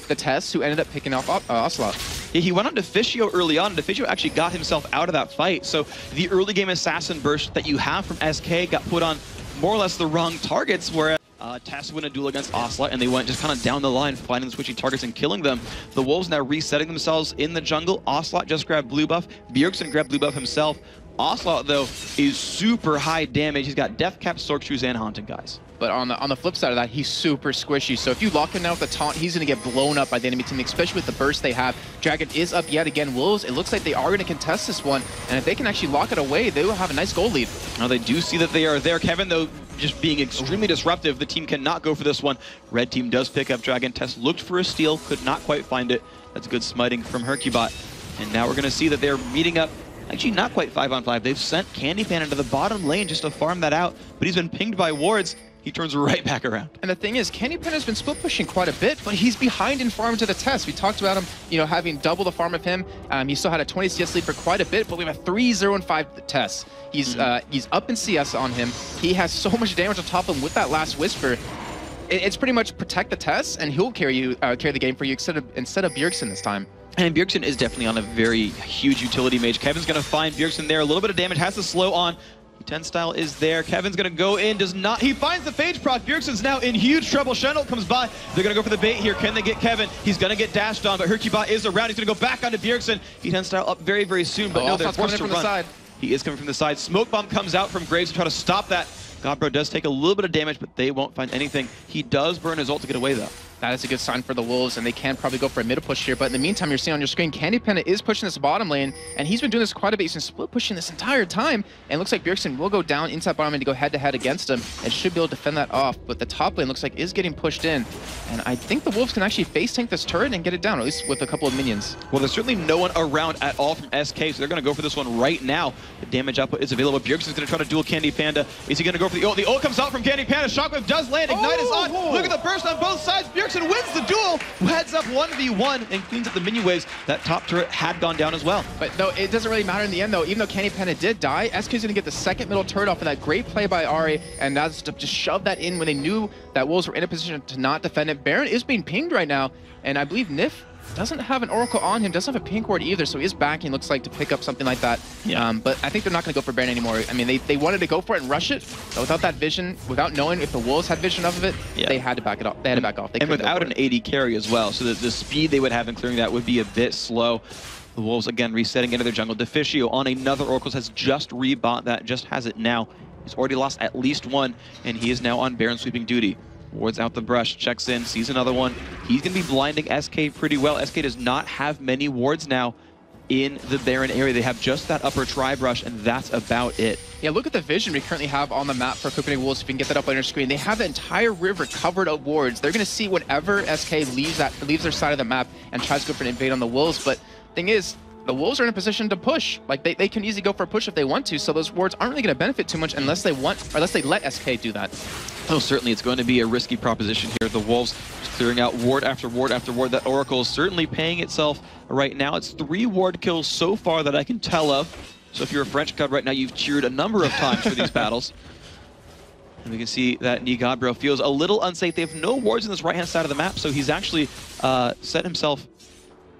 the Tess, who ended up picking off Ocelot. Yeah, he went on Deficio early on, and Deficio actually got himself out of that fight. So the early game assassin burst that you have from SK got put on more or less the wrong targets, where Tess win a duel against Ocelot, and they went just kind of down the line, finding the switching targets and killing them. The Wolves now resetting themselves in the jungle. Ocelot just grabbed blue buff. Bjergsen grabbed blue buff himself. Ocelot, though, is super high damage. He's got Death Cap, Sork Shoes, and Haunting Guys. But on the flip side of that, he's super squishy. So if you lock him down with a taunt, he's going to get blown up by the enemy team, especially with the burst they have. Dragon is up yet again. Wolves, it looks like they are going to contest this one. And if they can actually lock it away, they will have a nice goal lead. Now they do see that they are there. Kevin, though, just being extremely disruptive. The team cannot go for this one. Red team does pick up Dragon. Tess looked for a steal, could not quite find it. That's good smiting from Hercubot. And now we're going to see that they're meeting up. Actually, not quite 5-on-5. They've sent Candy Pan into the bottom lane just to farm that out, but he's been pinged by wards. He turns right back around. And the thing is, Candy Pan has been split pushing quite a bit, but he's behind in farm to the Test. We talked about him, you know, having double the farm of him. He still had a 20 CS lead for quite a bit, but we have a 3-0-5 Test. He's up in CS on him. He has so much damage on top of him with that last Whisper. It's pretty much protect the Test, and he'll carry the game for you instead of Bjergsen this time. And Bjergsen is definitely on a very huge utility mage. Kevin's going to find Bjergsen there. A little bit of damage, has to slow on. 10 style is there. Kevin's going to go in, does not. He finds the Phage proc. Bjergsen's now in huge trouble. Shendel comes by. They're going to go for the bait here. Can they get Kevin? He's going to get dashed on, but Hercubot is around. He's going to go back onto Bjergsen. He 10 style up very, very soon, but no, they're forced to run. He is coming from the side. Smoke bomb comes out from Graves to try to stop that. Godbro does take a little bit of damage, but they won't find anything. He does burn his ult to get away, though. That is a good sign for the Wolves, and they can probably go for a mid push here. But in the meantime, you're seeing on your screen, Candy Panda is pushing this bottom lane, and he's been doing this quite a bit. He's been split pushing this entire time, and it looks like Bjergsen will go down inside bottom lane to go head-to-head against him, and should be able to defend that off. But the top lane looks like is getting pushed in, and I think the Wolves can actually face tank this turret and get it down, at least with a couple of minions. Well, there's certainly no one around at all from SK, so they're going to go for this one right now. The damage output is available. Bjergsen's going to try to duel Candy Panda. Is he going to go for the ult? The ult comes out from Candy Panda. Shockwave does land. Ignite is on. Look at the burst on both sides. Bjergsen wins the duel. Heads up 1v1 and cleans up the minion waves. That top turret had gone down as well. But though it doesn't really matter in the end, though. Even though Candy Panda did die, SK's going to get the second middle turret off of that great play by Ari, and that's to just shove that in when they knew that Wolves were in a position to not defend it. Baron is being pinged right now, and I believe Nif doesn't have an Oracle on him, doesn't have a pink ward either, so he is backing, looks like, to pick up something like that. Yeah. But I think they're not going to go for Baron anymore. I mean, they wanted to go for it and rush it, but without that vision, without knowing if the Wolves had vision of it, they had to back it off. They had to back off. And without an AD carry as well, so the speed they would have in clearing that would be a bit slow. The Wolves, again, resetting into their jungle. Deficio on another Oracles has just rebought that, just has it now. He's already lost at least one, and he is now on Baron sweeping duty. Wards out the brush, checks in, sees another one. He's going to be blinding SK pretty well. SK does not have many wards now in the Baron area. They have just that upper tri-brush, and that's about it. Yeah, look at the vision we currently have on the map for Copenhagen Wolves. If you can get that up on your screen, they have the entire river covered of wards. They're going to see whenever SK leaves their side of the map and tries to go for an invade on the Wolves. But thing is, the Wolves are in a position to push. Like, they can easily go for a push if they want to, so those wards aren't really going to benefit too much unless they let SK do that. Oh, certainly it's going to be a risky proposition here. The Wolves just clearing out ward after ward after ward. That Oracle is certainly paying itself right now. It's 3 ward kills so far that I can tell of. So if you're a French cub right now, you've cheered a number of times for these battles. And we can see that Godbro feels a little unsafe. They have no wards on this right-hand side of the map, so he's actually set himself,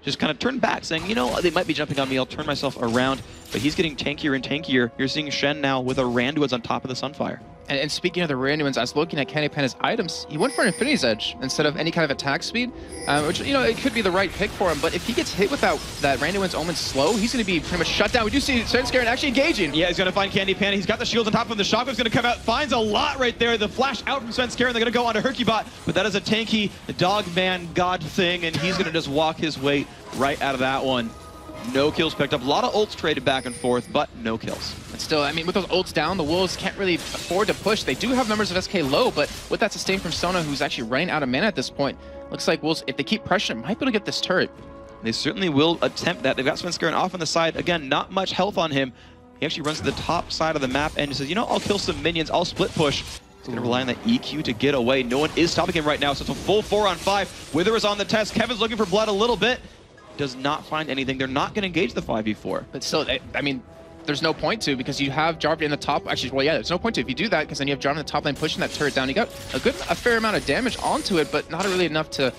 just kind of turned back, saying, you know, they might be jumping on me, I'll turn myself around. But he's getting tankier and tankier. You're seeing Shen now with a Randuin's on top of the Sunfire. And speaking of the Randuin's, I was looking at Candy Panda's items. He went for an Infinity's Edge instead of any kind of attack speed, which, you know, it could be the right pick for him. But if he gets hit with that Randuin's Omen slow, he's going to be pretty much shut down. We do see Svenskeren actually engaging. Yeah, he's going to find Candy Panda. He's got the shields on top of him. The Shockwave's going to come out, finds a lot right there. The flash out from Svenskeren. They're going to go onto Hercubot, but that is a tanky dog man god thing, and he's going to just walk his way right out of that one. No kills picked up. A lot of ults traded back and forth, but no kills. But still, I mean, with those ults down, the Wolves can't really afford to push. They do have members of SK low, but with that sustain from Sona, who's actually running out of mana at this point, looks like Wolves, if they keep pressuring, might be able to get this turret. They certainly will attempt that. They've got Svenskeren off on the side. Again, not much health on him. He actually runs to the top side of the map and says, you know, I'll kill some minions. I'll split push. He's going to rely on that EQ to get away. No one is stopping him right now, so it's a full 4-on-5. Wither is on the test. Kevin's looking for blood a little bit. Does not find anything. They're not going to engage the 5v4. But still, I mean, there's no point to, because you have Jarvan in the top. Actually, well, yeah, there's no point to if you do that, because then you have Jarvan in the top lane pushing that turret down. You got a fair amount of damage onto it, but not really enough to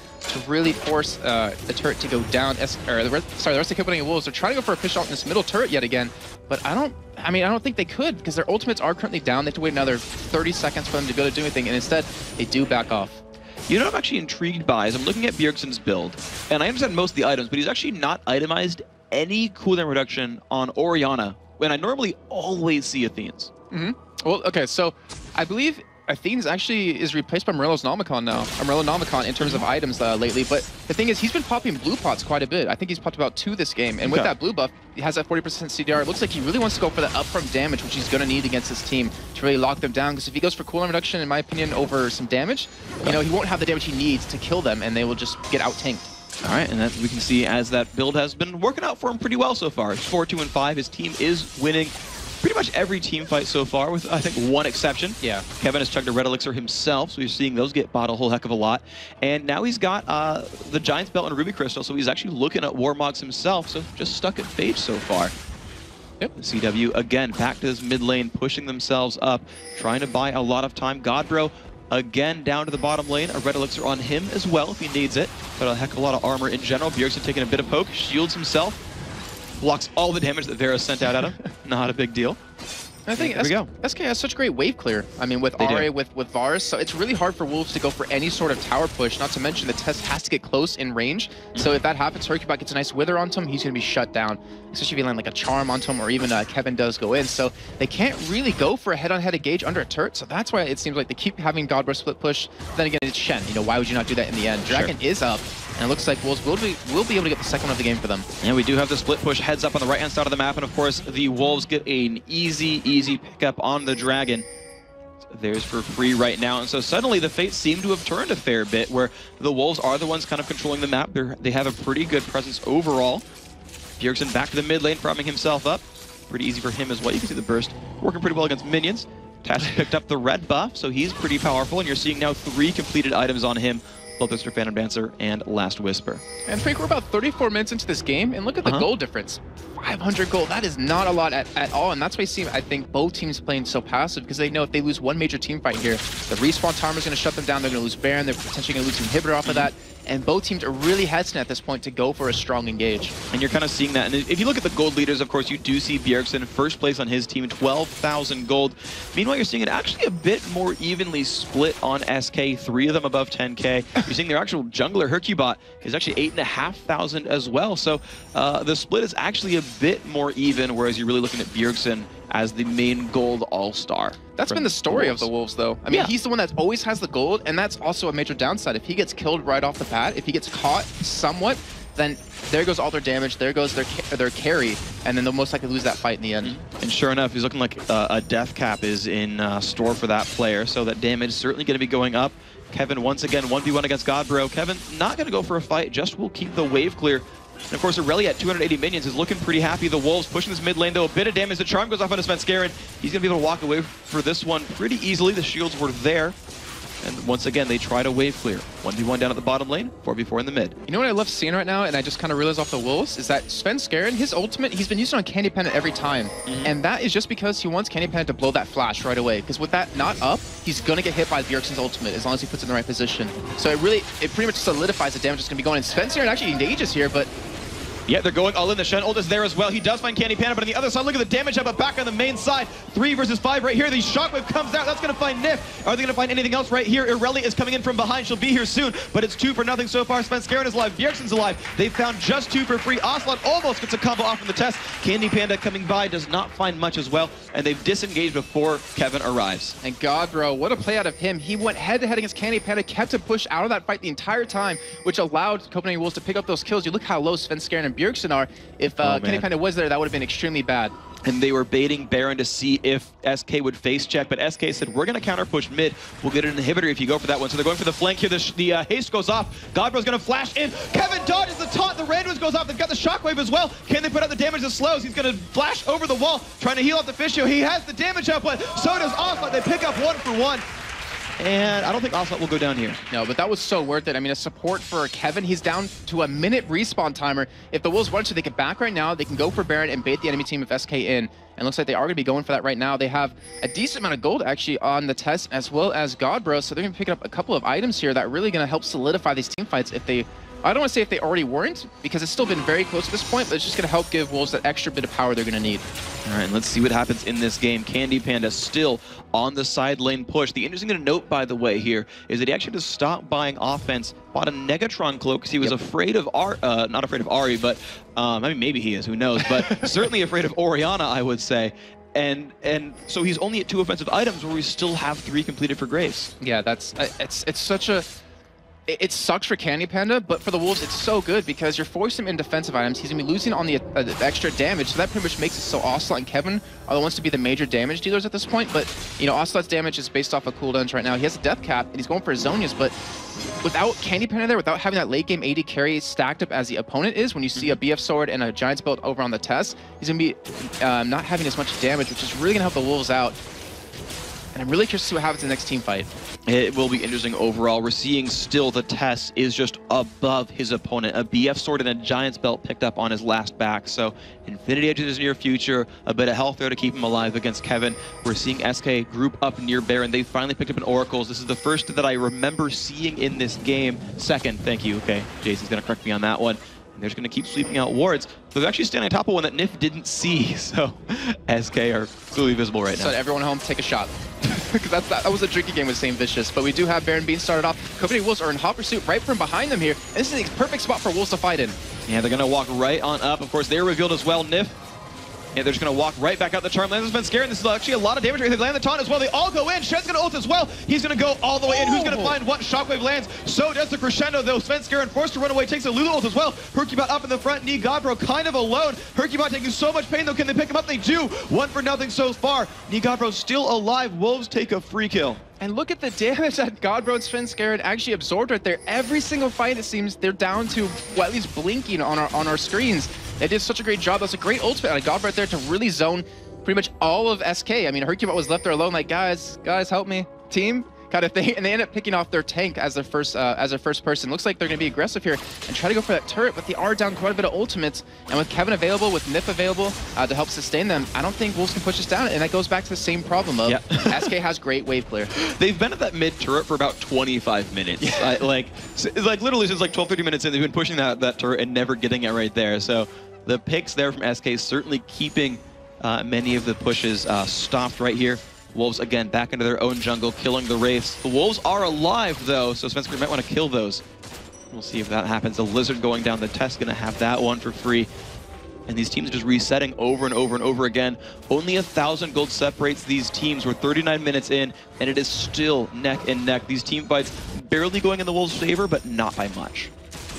really force the turret to go down. The rest of Copenhagen Wolves are trying to go for a push on this middle turret yet again, but I don't think they could, because their ultimates are currently down. They have to wait another 30 seconds for them to be able to do anything, and instead they do back off. You know what I'm actually intrigued by is I'm looking at Bjergsen's build, and I understand most of the items, but he's actually not itemized any cooldown reduction on Orianna, when I normally always see Athene's. Well, okay, so I believe Athene's actually is replaced by Morello's Nomicon now. Morello Nomicon in terms of items lately, but the thing is, he's been popping blue pots quite a bit. I think he's popped about 2 this game, and with that blue buff, he has that 40% CDR. It looks like he really wants to go for that upfront damage, which he's going to need against his team to really lock them down, because if he goes for cooldown reduction, in my opinion, over some damage, you know, he won't have the damage he needs to kill them, and they will just get out-tanked. All right, and that we can see as that build has been working out for him pretty well so far. 4-2-5, his team is winning pretty much every team fight so far, with I think 1 exception. Yeah. Kevin has chugged a red elixir himself, so you're seeing those get bought a whole heck of a lot. And now he's got the Giant's Belt and Ruby Crystal, so he's actually looking at Warmogs himself, so just stuck at Phage so far. Yep. The CW, again, back to his mid lane, pushing themselves up, trying to buy a lot of time. Godbro, again, down to the bottom lane. A red elixir on him as well if he needs it, but a heck of a lot of armor in general. Bjergsen taking a bit of poke, shields himself. Blocks all the damage that Vera sent out at him. Not a big deal. I think SK has such great wave clear. I mean, with RA, with Vars, so it's really hard for Wolves to go for any sort of tower push, not to mention the test has to get close in range. So if that happens, Hercubot gets a nice wither onto him, he's going to be shut down, especially if you land like a charm onto him, or even Kevin does go in. So they can't really go for a head-on-head engage under a turret, so that's why it seems like they keep having Godbro split push. Then again, it's Shen. You know, why would you not do that in the end? Dragon is up, and it looks like Wolves will be able to get the second one of the game for them. And we do have the split push heads up on the right-hand side of the map, and of course, the Wolves get an easy pickup on the Dragon. Theirs for free right now, and so suddenly the fates seem to have turned a fair bit, where the Wolves are the ones kind of controlling the map. They have a pretty good presence overall. Bjergsen back to the mid lane, farming himself up. Pretty easy for him as well. You can see the burst working pretty well against minions. Tash picked up the red buff, so he's pretty powerful, and you're seeing now 3 completed items on him. Bloodthirster, Phantom Dancer, and Last Whisper. And Frank, we're about 34 minutes into this game, and look at the gold difference. 500 gold, that is not a lot at all, and that's why you see, I think, both teams playing so passive, because they know if they lose one major team fight here, the respawn timer is going to shut them down, they're going to lose Baron, they're potentially going to lose an inhibitor off of that, and both teams are really hesitant at this point to go for a strong engage. And you're kind of seeing that, and if you look at the gold leaders, of course, you do see Bjergsen first place on his team, 12,000 gold. Meanwhile, you're seeing it actually a bit more evenly split on SK, 3 of them above 10k. You're seeing their actual jungler, Hercubot, is actually 8,500 as well, so the split is actually a bit more even, whereas you're really looking at Bjergsen as the main gold all-star. That's been the story of the Wolves, though. I mean, he's the one that always has the gold, and that's also a major downside. If he gets killed right off the bat, if he gets caught somewhat, then there goes all their damage, there goes their carry, and then they'll most likely lose that fight in the end. And sure enough, he's looking like a death cap is in store for that player, so that damage is certainly going to be going up. Kevin, once again, 1v1 against Godbro. Kevin not going to go for a fight, just will keep the wave clear. And of course, Aurelia at 280 minions is looking pretty happy. The Wolves pushing this mid lane, though. A bit of damage. The charm goes off on Svenskeren. He's going to be able to walk away for this one pretty easily. The shields were there. And once again, they try to wave clear. 1v1 down at the bottom lane, 4v4 in the mid. You know what I love seeing right now, and I just kind of realized off the Wolves, is that Svenskeren, his ultimate, he's been using on Candy Pendant every time. And that is just because he wants Candy Pendant to blow that flash right away. Because with that not up, he's going to get hit by Bjergsen's ultimate as long as he puts it in the right position. So it pretty much solidifies the damage that's going to be going. And Svenskeren actually engages here, but yeah, they're going all in. The Shen ult is there as well. He does find Candy Panda, but on the other side, look at the damage up back on the main side. 3 versus 5 right here. The Shockwave comes out. That's going to find Nif. Are they going to find anything else right here? Aurelia is coming in from behind. She'll be here soon, but it's 2 for nothing so far. Svenskeren is alive. Bjergsen's alive. They found just 2 for free. Ocelot almost gets a combo off from the test. Candy Panda coming by does not find much as well, and they've disengaged before Kevin arrives. And Godbro, what a play out of him. He went head-to-head against Candy Panda, kept him pushed out of that fight the entire time, which allowed Copenhagen Wolves to pick up those kills. You look how low Svenskeren and Bjergsen are. If Candy Panda was there, that would have been extremely bad. And they were baiting Baron to see if SK would face check, but SK said, we're going to counter push mid. We'll get an inhibitor if you go for that one. So they're going for the flank here. The haste goes off. Godbro's going to flash in. Kevin dodges the taunt. The randoms goes off. They've got the shockwave as well. Can they put out the damage that slows? He's going to flash over the wall, trying to heal up the Fishio. He has the damage output. So does Ocelot. They pick up 1 for 1. And I don't think Ocelot will go down here. No, but that was so worth it. I mean, a support for Kevin. He's down to a minute respawn timer. If the Wolves want to, they can back right now. They can go for Baron and bait the enemy team of SK in. And looks like they are going to be going for that right now. They have a decent amount of gold, actually, on the test, as well as Godbro. So they're going to pick up a couple of items here that are really going to help solidify these team fights if they... I don't want to say if they already weren't, because it's still been very close at this point, but it's just going to help give Wolves that extra bit of power they're going to need. All right, let's see what happens in this game. Candy Panda still on the side lane push. The interesting thing to note, by the way, here is that he actually just stopped buying offense, bought a Negatron cloak because he was afraid of not afraid of Ahri, but I mean, maybe he is, who knows, but certainly afraid of Orianna, I would say. And so he's only at 2 offensive items where we still have 3 completed for Graves. Yeah, that's it's such a... It sucks for Candy Panda, but for the Wolves, it's so good because you're forcing him in defensive items. He's going to be losing on the extra damage, so that pretty much makes it so Ocelot and Kevin are the ones to be the major damage dealers at this point. But, you know, Ocelot's damage is based off of cooldowns right now. He has a death cap, and he's going for Zonias, but without Candy Panda there, without having that late game AD carry stacked up as the opponent is, when you see a BF sword and a Giant's belt over on the test, he's going to be not having as much damage, which is really going to help the Wolves out. And I'm really curious to see what happens in the next team fight. It will be interesting overall. We're seeing still the test is just above his opponent. A BF sword and a Giant's belt picked up on his last back. So Infinity Edge in his near future, a bit of health there to keep him alive against Kevin. We're seeing SK group up near Baron. They finally picked up an Oracles. This is the first that I remember seeing in this game. Second, thank you. Okay, Jason's going to correct me on that one. They're just going to keep sweeping out wards. They're actually standing on top of one that Nif didn't see, so SK are clearly visible right now. So everyone home, take a shot. Because that was a tricky game with St. Vicious, but we do have Baron being started off. Copenhagen Wolves are in hot pursuit right from behind them here. And this is the perfect spot for Wolves to fight in. Yeah, they're going to walk right on up. Of course, they're revealed as well. Nif. Yeah, they're just going to walk right back out the charm. Lands has been scared, and this is actually a lot of damage right here. They land the taunt as well. They all go in. Shen's going to ult as well. He's going to go all the way in. Who's going to find what? Shockwave lands. So does the Crescendo, though. Svenskeren forced to run away. Takes a Lulu ult as well. Hercubot up in the front. Knee Godbro kind of alone. Hercubot taking so much pain, though. Can they pick him up? They do. 1-0 so far. Knee Godbro still alive. Wolves take a free kill. And look at the damage that Godbro and Svenskeren actually absorbed right there. Every single fight, it seems, they're down to, well, at least blinking on our screens. They did such a great job. That's a great ultimate on Godbro right there to really zone pretty much all of SK. I mean, Hercubot was left there alone, like, guys, help me, team, kind of thing. And they end up picking off their tank as their first person. Looks like they're going to be aggressive here and try to go for that turret, but they are down quite a bit of ultimates. And with Kevin available, with Nif available to help sustain them, I don't think Wolves can push this down. And that goes back to the same problem of SK has great wave clear. They've been at that mid turret for about 25 minutes. Yeah. Like literally since like 12-13 minutes in, they've been pushing that turret and never getting it right there. So the picks there from SK certainly keeping many of the pushes stopped right here. Wolves, again, back into their own jungle, killing the Wraiths. The Wolves are alive, though, so Svenskeren might want to kill those. We'll see if that happens. The Lizard going down. The Test going to have that one for free. And these teams are just resetting over and over and over again. Only 1,000 gold separates these teams. We're 39 minutes in, and it is still neck and neck. These team fights barely going in the Wolves' favor, but not by much.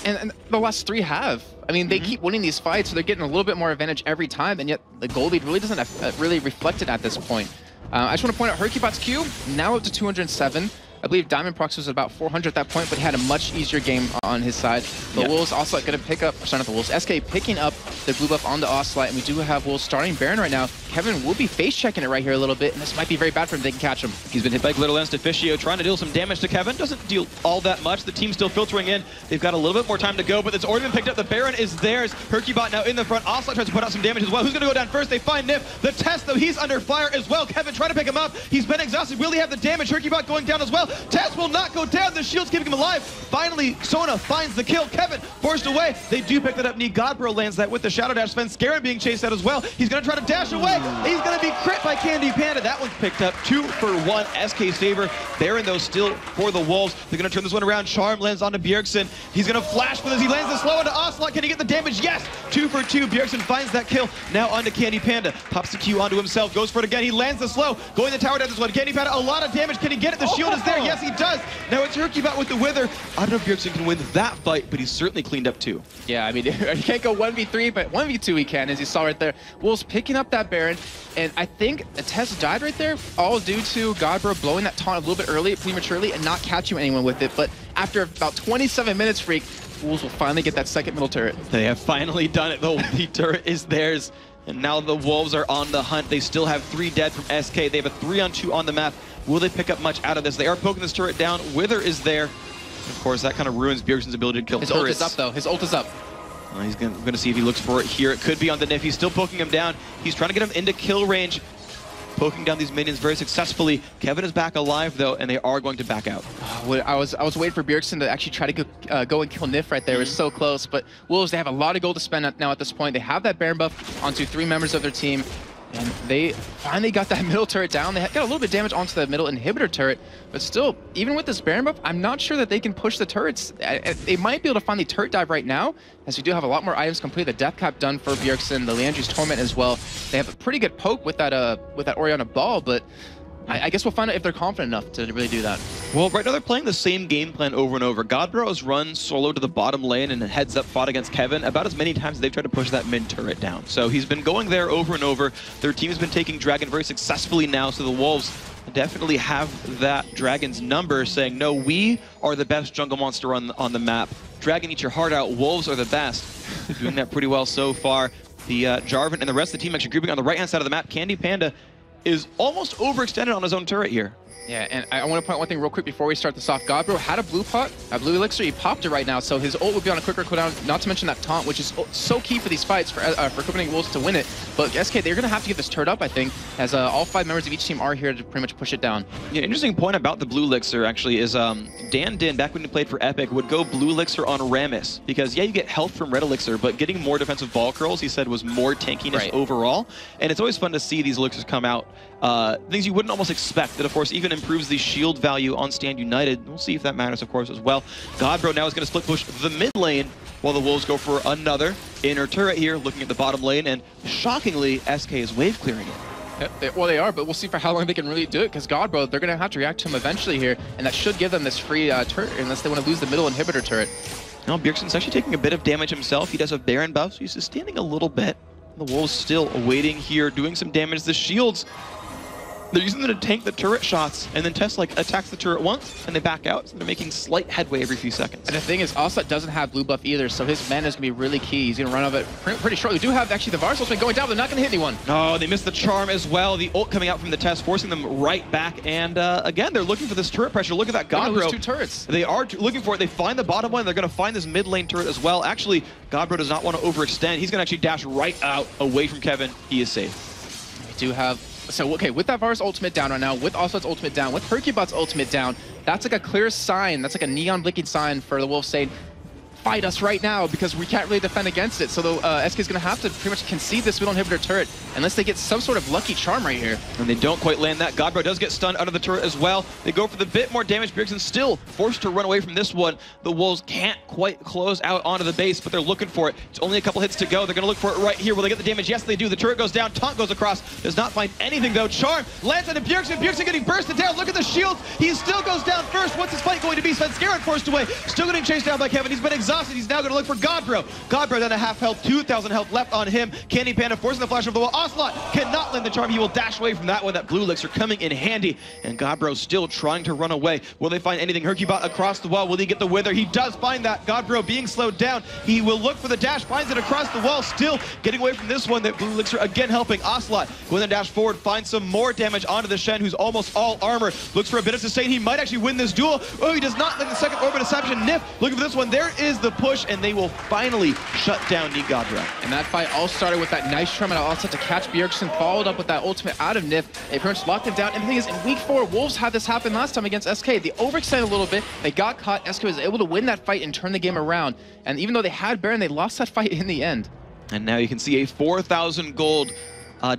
And the last three have. I mean, they keep winning these fights, so they're getting a little bit more advantage every time, and yet the gold lead really doesn't have, really reflect it at this point. I just want to point out Hercubot's Q, now up to 207. I believe Diamond Prox was about 400 at that point, but he had a much easier game on his side. The Wolves also going to pick up, sorry, not the Wolves, SK picking up the blue buff on the Ocelot, and we do have Wolves starting Baron right now. Kevin will be face checking it right here a little bit, and this might be very bad for him if they can catch him. He's been hit by Glitter Lens Deficio, trying to deal some damage to Kevin. Doesn't deal all that much. The team's still filtering in. They've got a little bit more time to go, but it's already been picked up. The Baron is theirs. Hercubot now in the front. Ocelot tries to put out some damage as well. Who's going to go down first? They find Nif. The Test, though, he's under fire as well. Kevin trying to pick him up. He's been exhausted. Will he have the damage? Hercubot going down as well. Test will not go down. The shield's keeping him alive. Finally, Sona finds the kill. Kevin forced away. They do pick that up. Knee Godbro lands that with the Shadow Dash. Svenskeren being chased out as well. He's going to try to dash away. He's going to be crit by Candy Panda. That one's picked up. 2 for 1. SK favor. Baron, though, still for the Wolves. They're going to turn this one around. Charm lands onto Bjergsen. He's going to flash for this. He lands the slow onto Ocelot. Can he get the damage? Yes! 2 for 2. Bjergsen finds that kill. Now onto Candy Panda. Pops the Q onto himself. Goes for it again. He lands the slow. Going the tower down this one. Candy Panda, a lot of damage. Can he get it? The shield is there. Yes, he does. Now it's Hercubot with the Wither. I don't know if Bjergsen can win that fight, but he's certainly cleaned up too. Yeah, I mean, you can't go 1v3, but 1v2 he can, as you saw right there. Wolves picking up that Baron, and I think a Test died right there, all due to Godbro blowing that taunt a little bit early, prematurely, and not catching anyone with it. But after about 27 minutes, Freak, Wolves will finally get that second middle turret. They have finally done it. The turret is theirs, and now the Wolves are on the hunt. They still have 3 dead from SK. They have a 3-on-2 on the map. Will they pick up much out of this? They are poking this turret down. Wither is there. Of course, that kind of ruins Bjergsen's ability to kill turrets. His ult is up, though. His ult is up. He's going to see if he looks for it here. It could be on the Nif. He's still poking him down. He's trying to get him into kill range. Poking down these minions very successfully. Kevin is back alive, though, and they are going to back out. I was waiting for Bjergsen to actually try to go and kill Nif right there. It was so close. But Wolves, they have a lot of gold to spend now at this point. They have that Baron buff onto 3 members of their team. And they finally got that middle turret down. They got a little bit of damage onto the middle inhibitor turret, but still, even with this Baron buff, I'm not sure that they can push the turrets. They might be able to finally turret dive right now, as we do have a lot more items complete. The Death Cap done for Bjergsen, the Leandri's Torment as well. They have a pretty good poke with that Orianna Ball, but I guess we'll find out if they're confident enough to really do that. Well, right now they're playing the same game plan over and over. Godbro has run solo to the bottom lane and heads up fought against Kevin about as many times as they've tried to push that mid turret down. So he's been going there over and over. Their team has been taking Dragon very successfully now, so the Wolves definitely have that Dragon's number, saying, no, we are the best jungle monster on the map. Dragon, eat your heart out. Wolves are the best. They're doing that pretty well so far. The Jarvan and the rest of the team actually grouping on the right-hand side of the map. Candy Panda is almost overextended on his own turret here. Yeah, and I want to point one thing real quick before we start this off. Godbro had a blue pot, a blue elixir. He popped it right now, so his ult would be on a quicker cooldown. Not to mention that taunt, which is so key for these fights for Copenhagen Wolves to win it. But SK, they're going to have to get this turret up, I think, as all 5 members of each team are here to pretty much push it down. Yeah, interesting point about the blue elixir actually is Dan Din, back when he played for Epic, would go blue elixir on Rammus because yeah, you get health from red elixir, but getting more defensive ball curls, he said, was more tankiness overall. And it's always fun to see these elixirs come out. Things you wouldn't almost expect. That, of course, even improves the shield value on Stand United. We'll see if that matters, of course, as well. Godbro now is going to split push the mid lane while the Wolves go for another inner turret here, looking at the bottom lane. And shockingly, SK is wave clearing it. Yep, well, they are, but we'll see for how long they can really do it, because Godbro, they're going to have to react to him eventually here, and that should give them this free turret, unless they want to lose the middle inhibitor turret. Now, Bjergsen's actually taking a bit of damage himself. He does have Baron buff, so he's sustaining a little bit. The Wolves still awaiting here, doing some damage. The shields, they're using them to tank the turret shots, and then Tess attacks the turret once, and they back out, so they're making slight headway every few seconds. And the thing is, Oslat doesn't have blue buff either, so his mana is going to be really key. He's going to run out of it pretty shortly. We do have actually the Varus ultimate going down, but they're not going to hit anyone. Oh, they missed the charm as well. The ult coming out from the Tess, forcing them right back, and again, they're looking for this turret pressure. Look at that Godbro. Lose 2 turrets. They are looking for it. They find the bottom one. They're going to find this mid lane turret as well. Actually, Godbro does not want to overextend. He's going to actually dash right out away from Kevin. He is safe. We do have... So, okay, with that Varus ultimate down right now, with Oswald's ultimate down, with Hercubot's ultimate down, that's like a clear sign, that's like a neon blinking sign for the Wolves saying, fight us right now, because we can't really defend against it. So the SK is going to have to pretty much concede this middle inhibitor turret unless they get some sort of lucky charm right here. And they don't quite land that. Godbro does get stunned out of the turret as well. They go for the bit more damage. Bjergsen still forced to run away from this one. The Wolves can't quite close out onto the base, but they're looking for it. It's only a couple hits to go. They're going to look for it right here. Will they get the damage? Yes, they do. The turret goes down. Taunt goes across. Does not find anything, though. Charm lands on Bjergsen. Bjergsen getting bursted down. Look at the shields. He still goes down first. What's his fight going to be? Svenskeren forced away. Still getting chased down by Kevin. He's been exhausted. He's now going to look for Godbro. Godbro down to half health, 2,000 health left on him. Candy Panda forcing the flash of the wall. Ocelot cannot land the charm. He will dash away from that one. That blue elixir coming in handy. And Godbro still trying to run away. Will they find anything? Hercubot across the wall. Will he get the wither? He does find that. Godbro being slowed down. He will look for the dash. Finds it across the wall. Still getting away from this one. That blue elixir again helping. Ocelot going to dash forward. Finds some more damage onto the Shen, who's almost all armor. Looks for a bit of sustain. He might actually win this duel. Oh, he does not land the second orbit establishment. Nif looking for this one. There is the push, and they will finally shut down Neat Godbro. And that fight all started with that nice charm and also to catch Bjergsen, followed up with that ultimate out of Nif. They pretty much locked him down. And the thing is, in week 4, Wolves had this happen last time against SK. They overextended a little bit. They got caught. SK was able to win that fight and turn the game around. And even though they had Baron, they lost that fight in the end. And now you can see a 4,000 gold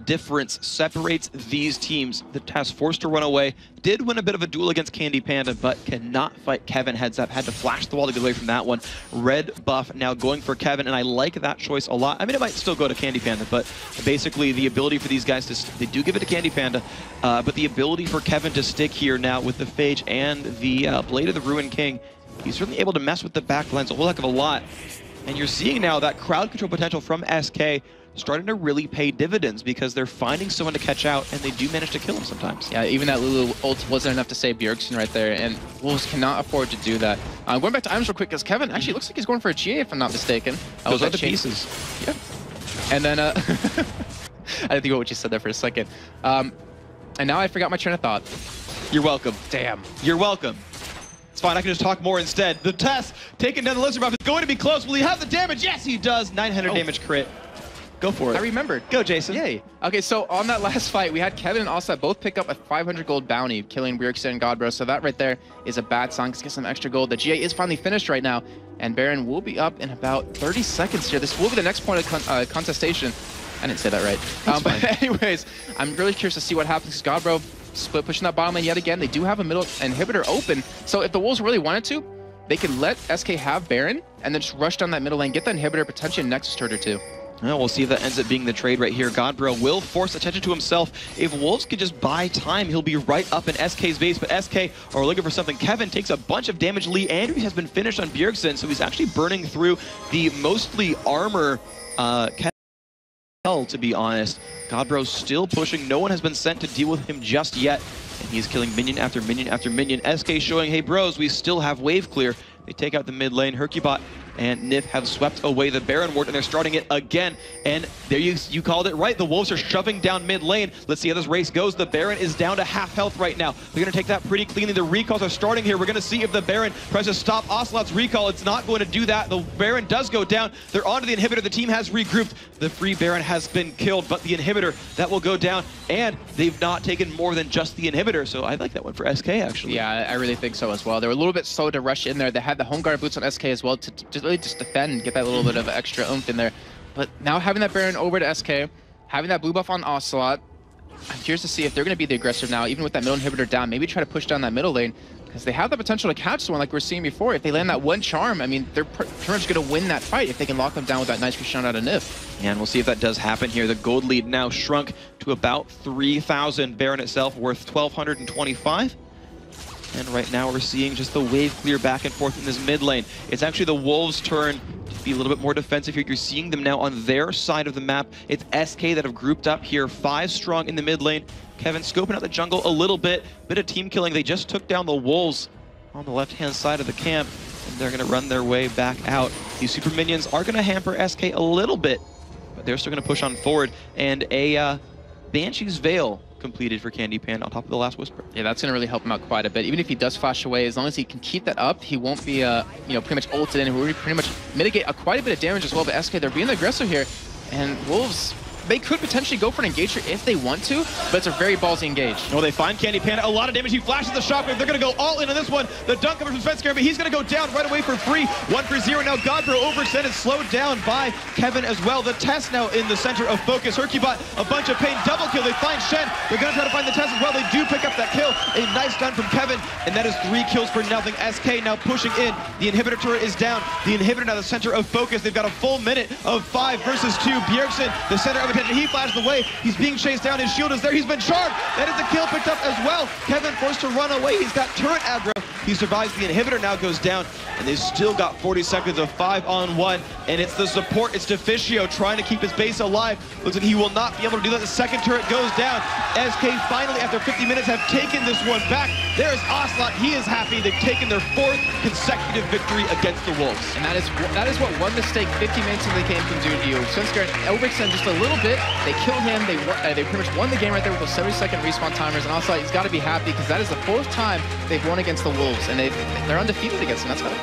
difference separates these teams. The Tess forced to run away. Did win a bit of a duel against Candy Panda, but cannot fight Kevin heads up. Had to flash the wall to get away from that one. Red buff now going for Kevin, and I like that choice a lot. I mean, it might still go to Candy Panda, but basically the ability for these guys to, they do give it to Candy Panda, but the ability for Kevin to stick here now with the Phage and the Blade of the Ruined King, he's certainly able to mess with the back lines a whole heck of a lot. And you're seeing now that crowd control potential from SK starting to really pay dividends because they're finding someone to catch out, and they do manage to kill him sometimes. Yeah, even that Lulu ult wasn't enough to save Bjergsen right there, and Wolves cannot afford to do that. Going back to items real quick, because Kevin actually looks like he's going for a GA, if I'm not mistaken. Those are the pieces. Yeah. And then, I didn't think about what you said there for a second. And now I forgot my train of thought. You're welcome. Damn. You're welcome. It's fine, I can just talk more instead. The Tess taking down the Lizard buff is going to be close. Will he have the damage? Yes, he does. 900 damage crit. Go for it. I remembered. Go, Jason. Yay. Okay, so on that last fight, we had Kevin and Osset both pick up a 500 gold bounty, killing Bjergsen and Godbro. So that right there is a bad sign. Let's get some extra gold. The GA is finally finished right now, and Baron will be up in about 30 seconds here. This will be the next point of contestation. I didn't say that right. But anyways, I'm really curious to see what happens because Godbro split pushing that bottom lane yet again. They do have a middle inhibitor open. So if the Wolves really wanted to, they could let SK have Baron and then just rush down that middle lane, get the inhibitor, potentially a Nexus turret or two. Well, we'll see if that ends up being the trade right here. Godbro will force attention to himself. If Wolves could just buy time, he'll be right up in SK's base, but SK are looking for something. Kevin takes a bunch of damage. Lee Andrews has been finished on Bjergsen, so he's actually burning through the mostly armor to be honest. Godbro's still pushing. No one has been sent to deal with him just yet, and he's killing minion after minion after minion. SK showing, hey bros, we still have wave clear. They take out the mid lane. Hercubot and Nif have swept away the Baron ward, and they're starting it again. And there you called it right. The Wolves are shoving down mid lane. Let's see how this race goes. The Baron is down to half health right now. They're going to take that pretty cleanly. The recalls are starting here. We're going to see if the Baron tries to stop Ocelot's recall. It's not going to do that. The Baron does go down. They're onto the inhibitor. The team has regrouped. The free Baron has been killed, but the inhibitor, that will go down. And they've not taken more than just the inhibitor, so I like that one for SK, actually. Yeah, I really think so as well. They were a little bit slow to rush in there. They had the home guard boots on SK as well to just really just defend and get that little bit of extra oomph in there. But now having that Baron over to SK, having that blue buff on Ocelot, I'm curious to see if they're going to be the aggressive now, even with that middle inhibitor down. Maybe try to push down that middle lane, because they have the potential to catch someone like we were seeing before. If they land that one charm, I mean, they're pretty much going to win that fight if they can lock them down with that nice Christian out of Nif. And we'll see if that does happen here. The gold lead now shrunk to about 3,000. Baron itself worth 1,225. And right now we're seeing just the wave clear back and forth in this mid lane. It's actually the Wolves' turn to be a little bit more defensive here. You're seeing them now on their side of the map. It's SK that have grouped up here, 5 strong in the mid lane. Kevin scoping out the jungle a little bit of team killing. They just took down the Wolves on the left-hand side of the camp, and they're going to run their way back out. These super minions are going to hamper SK a little bit, but they're still going to push on forward. And a Banshee's Veil completed for Candy Pan on top of the Last Whisper. Yeah, that's going to really help him out quite a bit. Even if he does flash away, as long as he can keep that up, he won't be, pretty much ulted in. He will pretty much mitigate quite a bit of damage as well. But SK, they're being aggressive here, and Wolves, they could potentially go for an engager if they want to, but it's a very ballsy engage. Oh, they find Candy Panda, a lot of damage. He flashes the shockwave. They're going to go all in on this one. The dunk comes from Svenskar, but he's going to go down right away for free. 1 for 0. Now Godbro overextended, slowed down by Kevin as well. The Test now in the center of focus. Hercubot, a bunch of pain. Double kill. They find Shen. They're going to try to find the Test as well. They do pick up that kill. A nice stun from Kevin, and that is 3 kills for nothing. SK now pushing in. The inhibitor turret is down. The inhibitor now the center of focus. They've got a full minute of 5 versus 2. Bjergsen, the center of attention. He flashed the way. He's being chased down. His shield is there. He's been charged. That is the kill picked up as well. Kevin forced to run away. He's got turret aggro. He survives. The inhibitor now goes down, and they've still got 40 seconds of 5-on-1, and it's the support. It's Deficio trying to keep his base alive. Looks like he will not be able to do that. The second turret goes down. SK finally, after 50 minutes, have taken this one back. There is Ocelot. He is happy. They've taken their 4th consecutive victory against the Wolves. And that is what one mistake 50 minutes into the game can do to you. Svenskar overextend just a little bit. They kill him. They pretty much won the game right there with those 70-second respawn timers. And also, he's got to be happy because that is the 4th time they've won against the Wolves, and they're undefeated against them. That's got to be